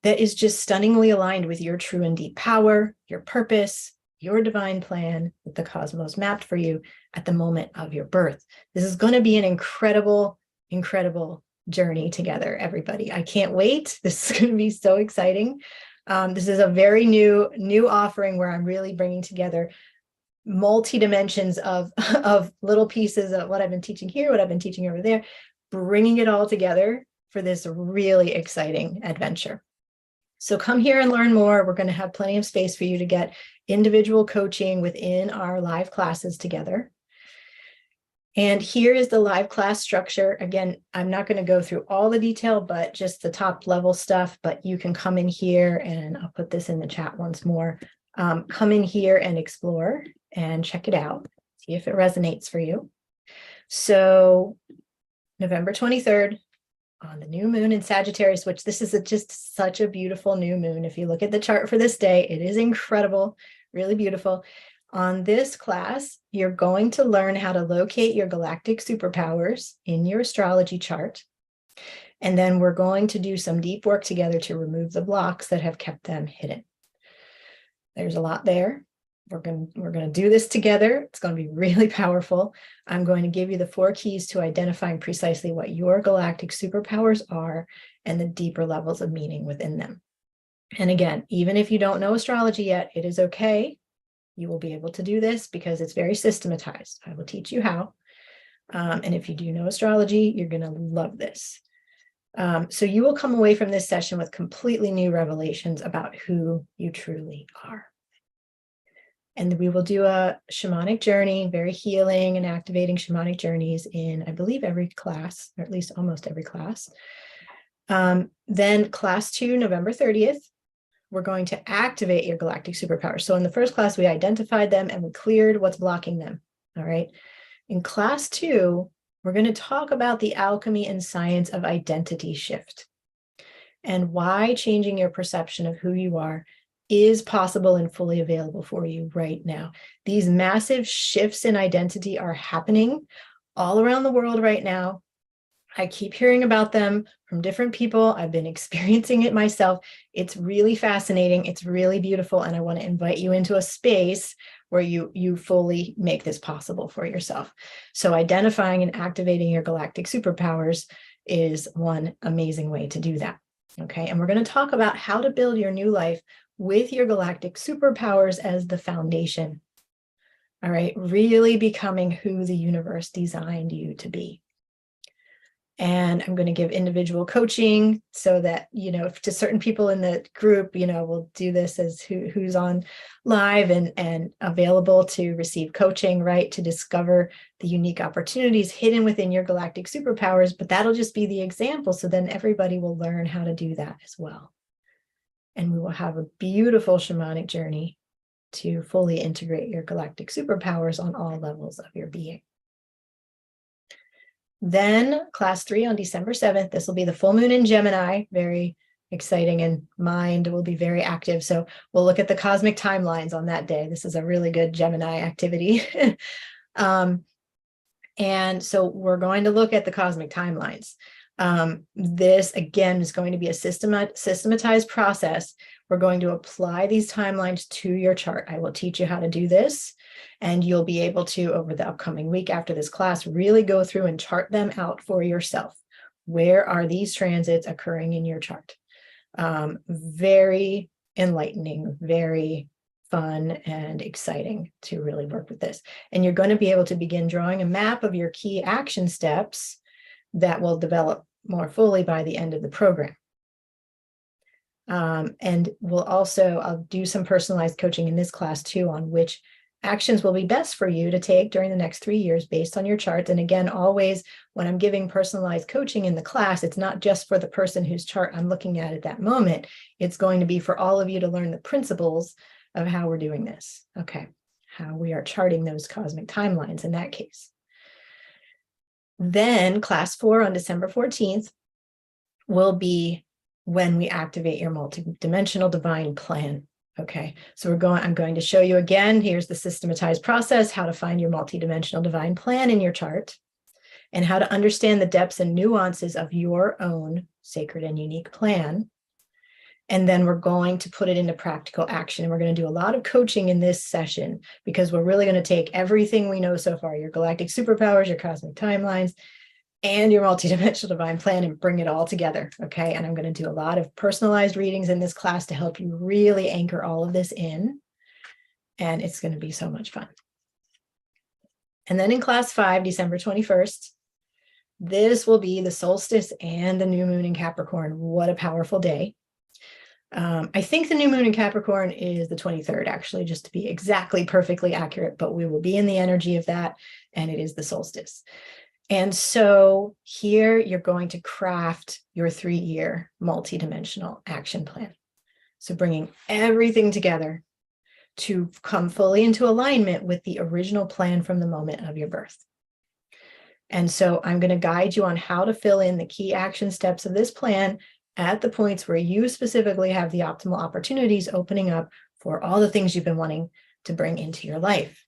that is just stunningly aligned with your true and deep power, your purpose, your divine plan that the cosmos mapped for you at the moment of your birth. This is going to be an incredible, incredible journey together, everybody. I can't wait. This is going to be so exciting. This is a very new offering where I'm really bringing together multi-dimensions of little pieces of what I've been teaching here, what I've been teaching over there, bringing it all together for this really exciting adventure. So come here and learn more. We're going to have plenty of space for you to get individual coaching within our live classes together. And here is the live class structure. Again, I'm not going to go through all the detail, but just the top level stuff, but you can come in here, and I'll put this in the chat once more. Come in here and explore and check it out. See if it resonates for you. So November 23rd, on the new moon in Sagittarius, which this is just such a beautiful new moon. If you look at the chart for this day, it is incredible, really beautiful. On this class, you're going to learn how to locate your galactic superpowers in your astrology chart. And then we're going to do some deep work together to remove the blocks that have kept them hidden. There's a lot there. We're going to do this together. It's going to be really powerful. I'm going to give you the 4 keys to identifying precisely what your galactic superpowers are and the deeper levels of meaning within them. And again, even if you don't know astrology yet, it is okay. You will be able to do this because it's very systematized. I will teach you how. And if you do know astrology, you're going to love this. So you will come away from this session with completely new revelations about who you truly are. And we will do a shamanic journey, very healing and activating shamanic journeys in, I believe, every class, or at least almost every class. Then class 2, November 30th, we're going to activate your galactic superpowers. So in the first class, we identified them and we cleared what's blocking them. All right. In class 2, we're going to talk about the alchemy and science of identity shift and why changing your perception of who you are is possible and fully available for you right now. These massive shifts in identity are happening all around the world right now. I keep hearing about them from different people. I've been experiencing it myself. It's really fascinating. It's really beautiful. And I want to invite you into a space where you fully make this possible for yourself. So identifying and activating your galactic superpowers is one amazing way to do that. Okay. And we're going to talk about how to build your new life with your galactic superpowers as the foundation. All right. Really becoming who the universe designed you to be. And I'm going to give individual coaching so that, to certain people in the group, we'll do this as who's on live and available to receive coaching, right? To discover the unique opportunities hidden within your galactic superpowers, but that'll just be the example. So then everybody will learn how to do that as well. And we will have a beautiful shamanic journey to fully integrate your galactic superpowers on all levels of your being. Then class 3 on December 7th, this will be the full moon in Gemini, very exciting, and mind will be very active. So we'll look at the cosmic timelines on that day. This is a really good Gemini activity. And so we're going to look at the cosmic timelines. This, again, is going to be a systematized process. We're going to apply these timelines to your chart. I will teach you how to do this, and you'll be able to, over the upcoming week after this class, really go through and chart them out for yourself. Where are these transits occurring in your chart? Very enlightening, very fun and exciting to really work with this. And you're going to be able to begin drawing a map of your key action steps that will develop more fully by the end of the program. And I'll do some personalized coaching in this class too on which actions will be best for you to take during the next 3 years based on your chart. And again, always when I'm giving personalized coaching in the class, it's not just for the person whose chart I'm looking at that moment. It's going to be for all of you to learn the principles of how we're doing this. Okay, how we are charting those cosmic timelines in that case. Then class 4 on December 14th will be when we activate your multidimensional divine plan. Okay, so I'm going to show you again, here's the systematized process, how to find your multidimensional divine plan in your chart, and how to understand the depths and nuances of your own sacred and unique plan. And then we're going to put it into practical action. And we're going to do a lot of coaching in this session because we're really going to take everything we know so far, your galactic superpowers, your cosmic timelines, and your multidimensional divine plan and bring it all together, okay? And I'm going to do a lot of personalized readings in this class to help you really anchor all of this in, and it's going to be so much fun. And then in class 5, December 21st, this will be the solstice and the new moon in Capricorn. What a powerful day. I think the new moon in Capricorn is the 23rd, actually, just to be exactly perfectly accurate, but we will be in the energy of that, and it is the solstice. And so here you're going to craft your 3-year multidimensional action plan. So bringing everything together to come fully into alignment with the original plan from the moment of your birth. And so I'm going to guide you on how to fill in the key action steps of this plan at the points where you specifically have the optimal opportunities opening up for all the things you've been wanting to bring into your life.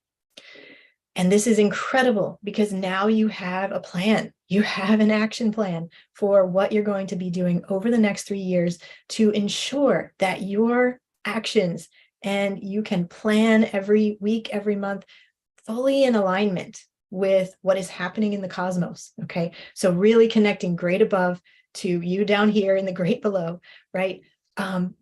And this is incredible because now you have a plan. You have an action plan for what you're going to be doing over the next 3 years to ensure that your actions and you can plan every week, every month, fully in alignment with what is happening in the cosmos. Okay. So really connecting great above to you down here in the great below, right?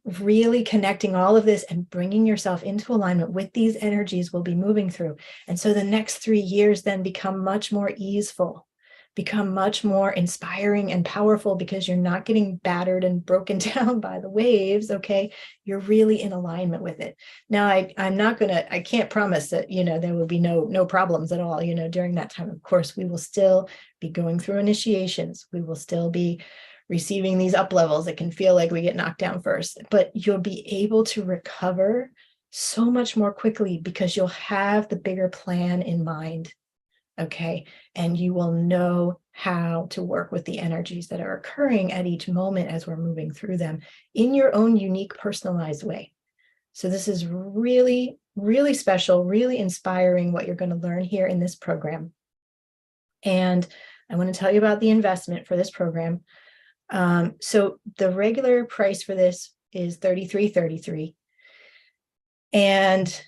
Really connecting all of this and bringing yourself into alignment with these energies we'll be moving through. And so the next 3 years then become much more easeful, become much more inspiring and powerful because you're not getting battered and broken down by the waves, okay? You're really in alignment with it. Now, I can't promise that, there will be no problems at all, during that time. Of course, we will still be going through initiations. We will still be receiving these up levels. It can feel like we get knocked down first, but you'll be able to recover so much more quickly because you'll have the bigger plan in mind, okay? And you will know how to work with the energies that are occurring at each moment as we're moving through them in your own unique, personalized way. So this is really, really special, really inspiring what you're going to learn here in this program. And I want to tell you about the investment for this program. So the regular price for this is $33.33. And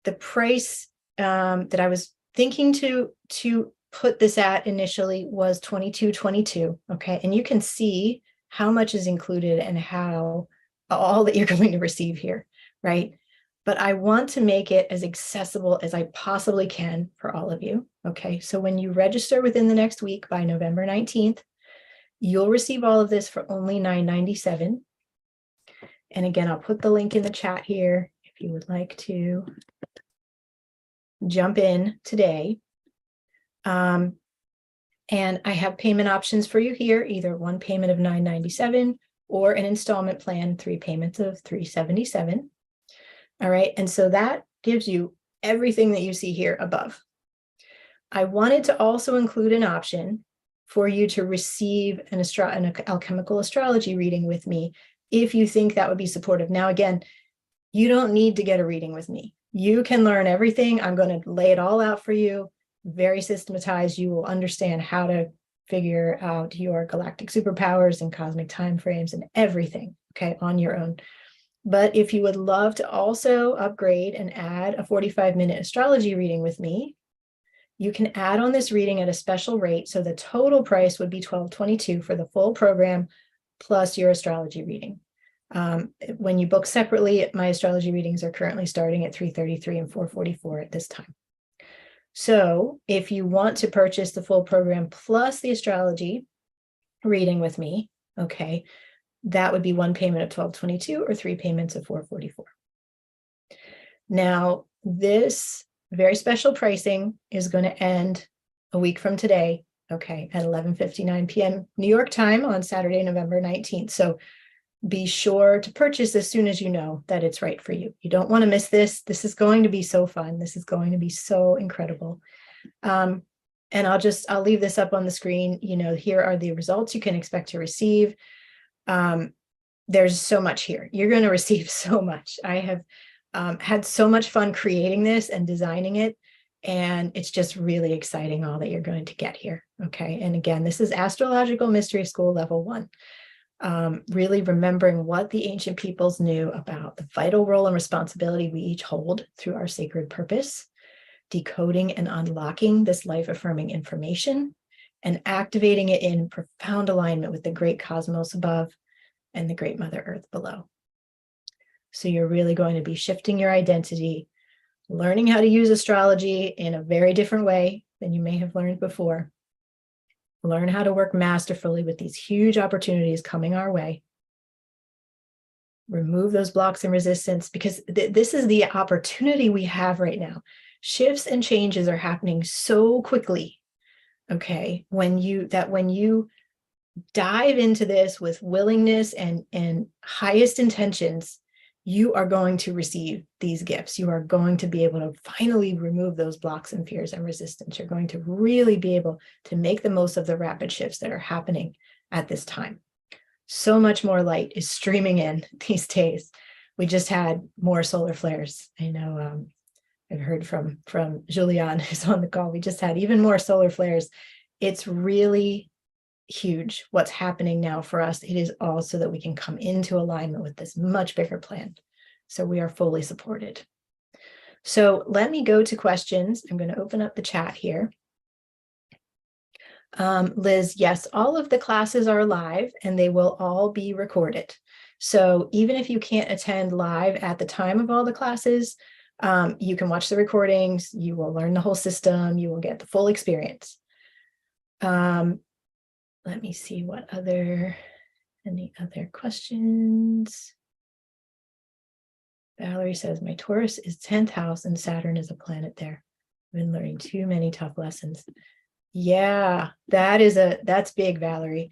the price that I was thinking to put this at initially was $22.22. Okay. And you can see how much is included and how all that you're going to receive here, right? But I want to make it as accessible as I possibly can for all of you. Okay. So when you register within the next week by November 19th, you'll receive all of this for only $9.97. And again, I'll put the link in the chat here if you would like to jump in today. And I have payment options for you here, either one payment of $9.97 or an installment plan, 3 payments of $377. All right. And so that gives you everything that you see here above. I wanted to also include an option for you to receive an alchemical astrology reading with me if you think that would be supportive. Now, again, you don't need to get a reading with me. You can learn everything. I'm going to lay it all out for you, very systematized. You will understand how to figure out your galactic superpowers and cosmic time frames and everything, okay, on your own. But if you would love to also upgrade and add a 45-minute astrology reading with me, you can add on this reading at a special rate. So the total price would be $12.22 for the full program plus your astrology reading. When you book separately, my astrology readings are currently starting at 3:33 and 4:44 at this time. So if you want to purchase the full program plus the astrology reading with me, okay, that would be one payment of $12.22 or 3 payments of $4.44. Now, this very special pricing is going to end a week from today, okay, at 11:59 p.m. New York time on Saturday, November 19th. So be sure to purchase as soon as you know that it's right for you. You don't want to miss this. This is going to be so fun. This is going to be so incredible. And I'll leave this up on the screen. You know, here are the results you can expect to receive. There's so much here. You're going to receive so much. I have had so much fun creating this and designing it. And it's just really exciting all that you're going to get here. Okay. And again, this is Astrological Mystery School Level 1. Really remembering what the ancient peoples knew about the vital role and responsibility we each hold through our sacred purpose, decoding and unlocking this life-affirming information, and activating it in profound alignment with the great cosmos above and the great Mother Earth below. So you're really going to be shifting your identity, learning how to use astrology in a very different way than you may have learned before. Learn how to work masterfully with these huge opportunities coming our way. Remove those blocks and resistance, because this is the opportunity we have right now. Shifts and changes are happening so quickly, okay, when you dive into this with willingness and highest intentions, you are going to receive these gifts. You are going to be able to finally remove those blocks and fears and resistance. You're going to really be able to make the most of the rapid shifts that are happening at this time. So much more light is streaming in these days. We just had more solar flares. I know I've heard from Julian, who's on the call. We just had even more solar flares. It's really huge what's happening now for us. It is all so that we can come into alignment with this much bigger plan. So we are fully supported. So let me go to questions. I'm going to open up the chat here. Liz, yes, all of the classes are live and they will all be recorded. So even if you can't attend live at the time of all the classes, you can watch the recordings, you will learn the whole system, you will get the full experience. Let me see any other questions. Valerie says, my Taurus is 10th house and Saturn is a planet there. I've been learning too many tough lessons. Yeah, that's big, Valerie.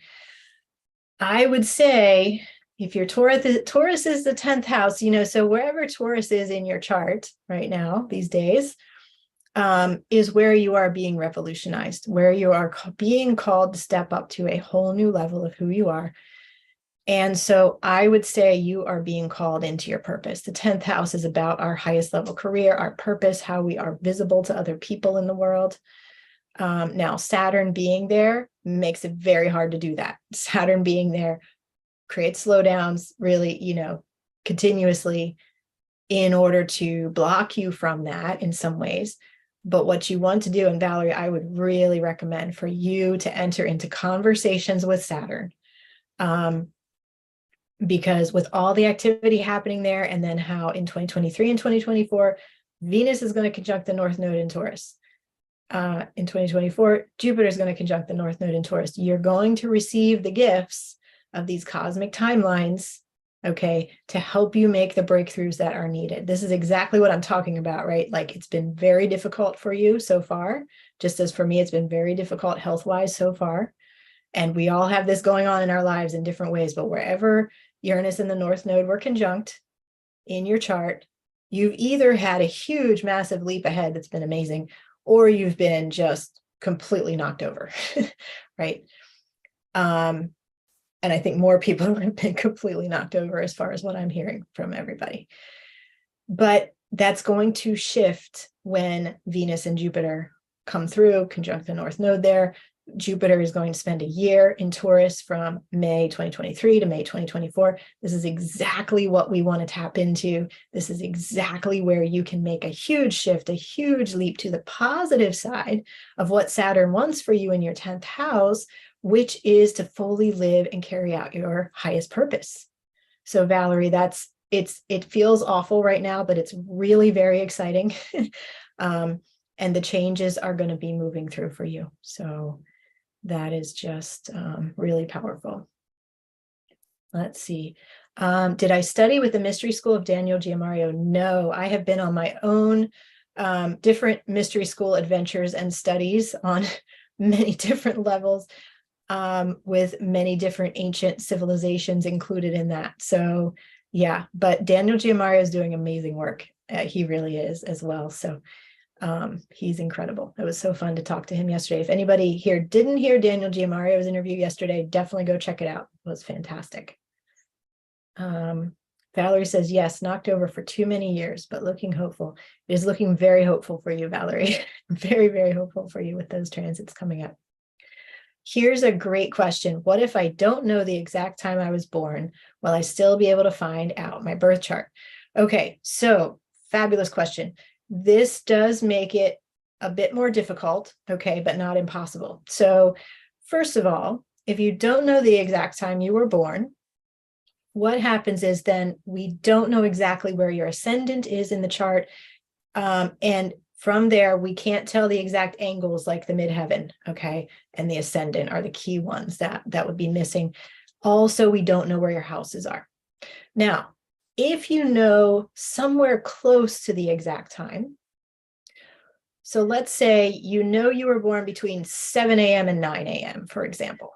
I would say if your Taurus is the 10th house, you know, so wherever Taurus is in your chart right now, these days, is where you are being revolutionized, where you are being called to step up to a whole new level of who you are. And so I would say you are being called into your purpose. The 10th house is about our highest level career, our purpose, how we are visible to other people in the world. Now, Saturn being there makes it very hard to do that. Saturn being there creates slowdowns really, you know, continuously in order to block you from that in some ways. But what you want to do, and Valerie, I would really recommend for you to enter into conversations with Saturn. Because with all the activity happening there, and then how in 2023 and 2024, Venus is going to conjunct the North Node in Taurus. In 2024, Jupiter is going to conjunct the North Node in Taurus. You're going to receive the gifts of these cosmic timelines, okay, to help you make the breakthroughs that are needed. This is exactly what I'm talking about, right? Like, it's been very difficult for you so far, just as for me, it's been very difficult health-wise so far. And we all have this going on in our lives in different ways, but wherever Uranus and the North Node were conjunct in your chart, you've either had a huge, massive leap ahead that's been amazing, or you've been just completely knocked over, right? And I think more people have been completely knocked over as far as what I'm hearing from everybody. But that's going to shift when Venus and Jupiter come through, conjunct the North Node there. Jupiter is going to spend a year in Taurus from May 2023 to May 2024. This is exactly what we want to tap into. This is exactly where you can make a huge shift, a huge leap to the positive side of what Saturn wants for you in your 10th house, which is to fully live and carry out your highest purpose. So Valerie, it feels awful right now, but it's really very exciting. And the changes are going to be moving through for you. So that is just really powerful. Let's see. Did I study with the Mystery School of Daniel Giamario? No, I have been on my own different mystery school adventures and studies on many different levels, with many different ancient civilizations included in that. So yeah, but Daniel Giamario is doing amazing work. He really is as well. So he's incredible. It was so fun to talk to him yesterday. If anybody here didn't hear Daniel Giamario's interview yesterday, definitely go check it out. It was fantastic. Valerie says, yes, knocked over for too many years, but looking hopeful. It is looking very hopeful for you, Valerie. Very, very hopeful for you with those transits coming up. Here's a great question. What if I don't know the exact time I was born? Will I still be able to find out my birth chart? Okay, so fabulous question. This does make it a bit more difficult, okay, but not impossible. So first of all, if you don't know the exact time you were born, what happens is then we don't know exactly where your ascendant is in the chart. And from there, we can't tell the exact angles like the midheaven, okay, and the ascendant are the key ones that would be missing. Also, we don't know where your houses are. Now, if you know somewhere close to the exact time, so let's say you know you were born between 7 a.m. and 9 a.m., for example,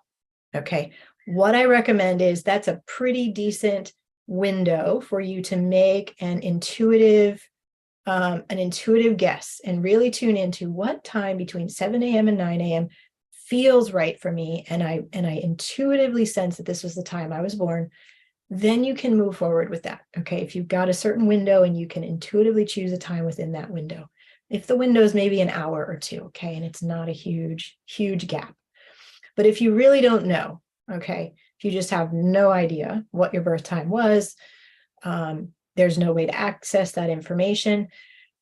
okay, what I recommend is that's a pretty decent window for you to make an intuitive guess and really tune into what time between 7 a.m. and 9 a.m. feels right for me. And I intuitively sense that this was the time I was born. Then you can move forward with that. Okay. If you've got a certain window and you can intuitively choose a time within that window, if the window is maybe an hour or two, okay, and it's not a huge gap. But if you really don't know, okay, if you just have no idea what your birth time was, there's no way to access that information,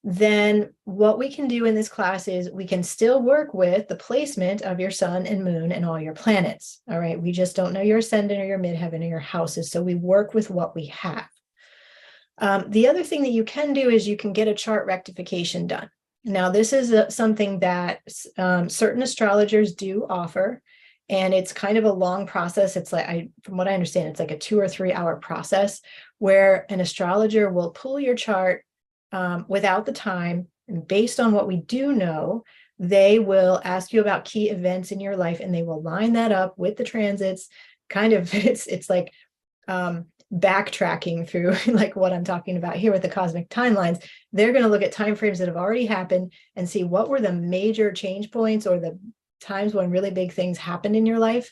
then what we can do in this class is we can still work with the placement of your sun and moon and all your planets. All right. We just don't know your ascendant or your midheaven or your houses. So we work with what we have. The other thing that you can do is you can get a chart rectification done. Now, this is something that certain astrologers do offer, and it's kind of a long process. It's like, from what I understand, it's like a 2 or 3 hour process where an astrologer will pull your chart without the time, and based on what we do know, they will ask you about key events in your life, and they will line that up with the transits. Kind of, it's like backtracking through like what I'm talking about here with the cosmic timelines. They're going to look at timeframes that have already happened and see what were the major change points or the times when really big things happened in your life,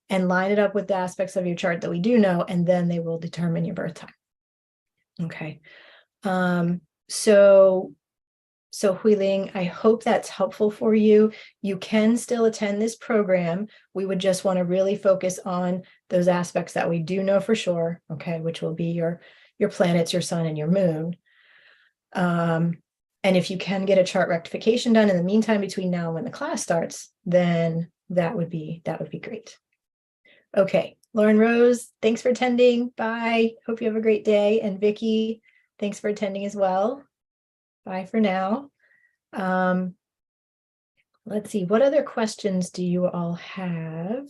and line it up with the aspects of your chart that we do know, and then they will determine your birth time. Okay. So Huiling, I hope that's helpful for you. You can still attend this program. We would just want to really focus on those aspects that we do know for sure, okay, which will be your planets, your sun, and your moon. And if you can get a chart rectification done in the meantime between now and when the class starts, then that would be great. Okay, Lauren Rose, thanks for attending. Bye. Hope you have a great day. And Vicki, thanks for attending as well. Bye for now. Let's see, what other questions do you all have?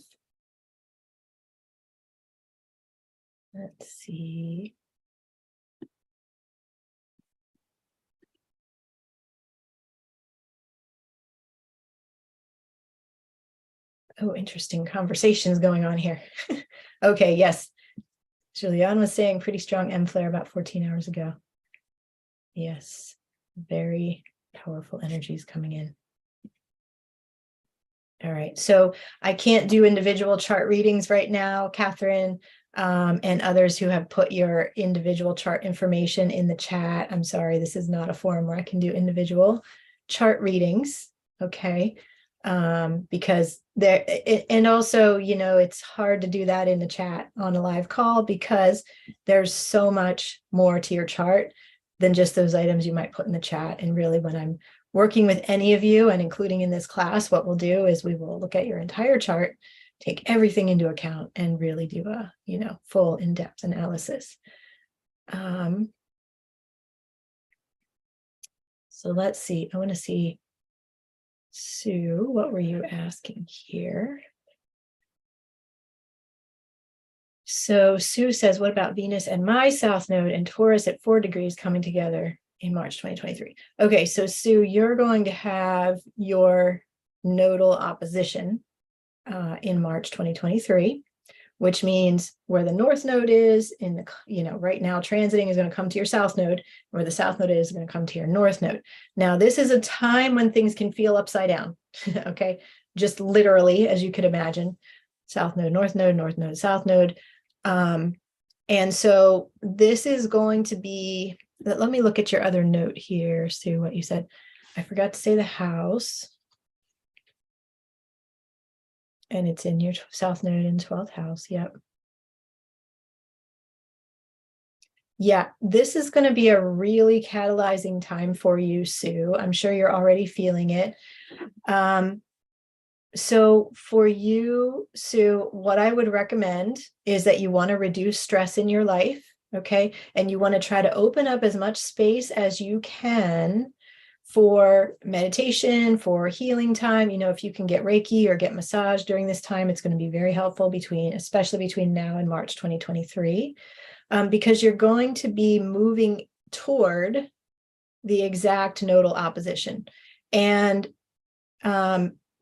Let's see. Oh, interesting conversations going on here. Okay, yes. Julianne was saying pretty strong M flare about 14 hours ago. Yes, very powerful energies coming in. All right, so I can't do individual chart readings right now, Catherine, and others who have put your individual chart information in the chat. I'm sorry, this is not a forum where I can do individual chart readings, okay? Because there, and also, you know, it's hard to do that in the chat on a live call because there's so much more to your chart than just those items you might put in the chat. And really, when I'm working with any of you and including in this class, what we'll do is we will look at your entire chart take everything into account and really do a, full in-depth analysis. So let's see. I want to see, Sue, what were you asking here? So Sue says, what about Venus and my South Node and Taurus at 4 degrees coming together in March 2023? Okay, so Sue, you're going to have your nodal opposition in March 2023, which means where the North Node is in the, right now transiting is going to come to your South Node, where the South Node is going to come to your North Node. Now, this is a time when things can feel upside down, okay? Just literally, as you could imagine, South Node, North Node, South Node. And so this is going to be, let me look at your other note here, Sue, what you said. I forgot to say the house. And it's in your South Node in 12th house. Yep. Yeah, this is going to be a really catalyzing time for you, Sue. I'm sure you're already feeling it. So for you, Sue, what I would recommend is that you want to reduce stress in your life, okay? And you want to try to open up as much space as you can for meditation, for healing time. If you can get Reiki or get massage during this time, it's going to be very helpful especially between now and March 2023, because you're going to be moving toward the exact nodal opposition. And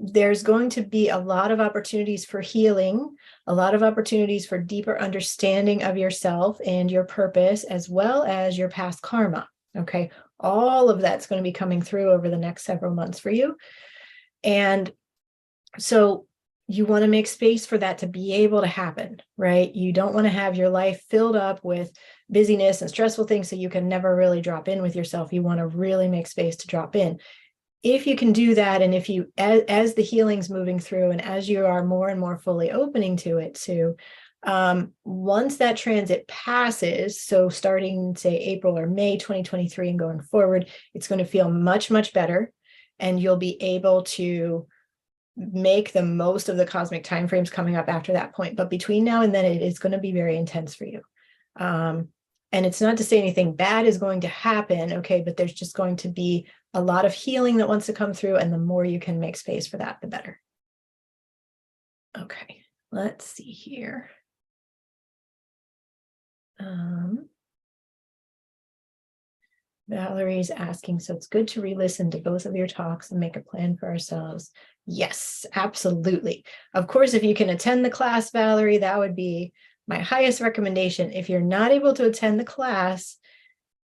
there's going to be a lot of opportunities for healing, a lot of opportunities for deeper understanding of yourself and your purpose, as well as your past karma. Okay, all of that's going to be coming through over the next several months for you. And so you want to make space for that to be able to happen, right? You don't want to have your life filled up with busyness and stressful things so you can never really drop in with yourself. You want to really make space to drop in. If you can do that, and if you, as the healing's moving through and as you are more and more fully opening to it, Sue, once that transit passes, so starting, say, April or May 2023 and going forward, it's going to feel much, much better. And you'll be able to make the most of the cosmic timeframes coming up after that point. But between now and then, it is going to be very intense for you. And it's not to say anything bad is going to happen, okay, but there's just going to be a lot of healing that wants to come through, and the more you can make space for that, the better. Okay, let's see here. Valerie's asking, so it's good to re-listen to both of your talks and make a plan for ourselves. Yes, absolutely. Of course, if you can attend the class, Valerie, that would be my highest recommendation. If you're not able to attend the class,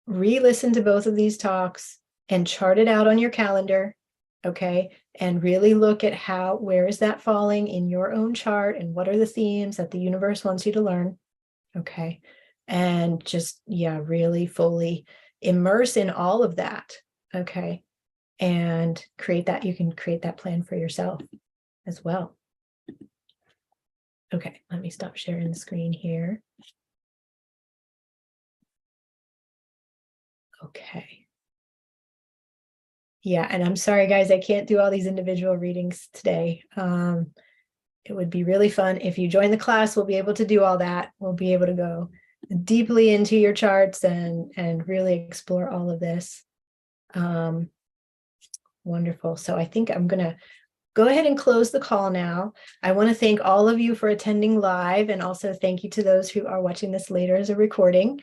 re-listen to both of these talks and chart it out on your calendar, okay? And really look at where is that falling in your own chart, and what are the themes that the universe wants you to learn, okay? And just, really fully immerse in all of that, okay? And you can create that plan for yourself as well. Okay, let me stop sharing the screen here. Okay. Yeah, and I'm sorry, guys, I can't do all these individual readings today. It would be really fun. If you join the class, we'll be able to do all that. We'll be able to go deeply into your charts and really explore all of this. Wonderful. So I think I'm going to go ahead and close the call now. I want to thank all of you for attending live, and also thank you to those who are watching this later as a recording.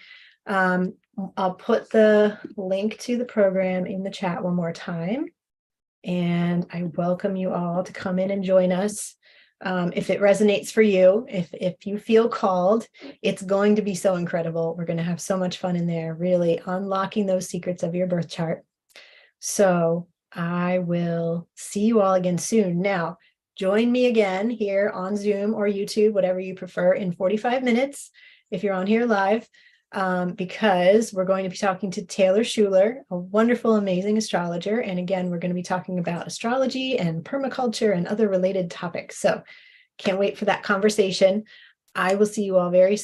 I'll put the link to the program in the chat one more time, and I welcome you all to come in and join us. If it resonates for you, if you feel called, it's going to be so incredible. We're going to have so much fun in there, really unlocking those secrets of your birth chart. So I will see you all again soon. Now, join me again here on Zoom or YouTube, whatever you prefer, in 45 minutes if you're on here live, because we're going to be talking to Taylor Schuler, a wonderful, amazing astrologer. And again, we're going to be talking about astrology and permaculture and other related topics. So can't wait for that conversation. I will see you all very soon.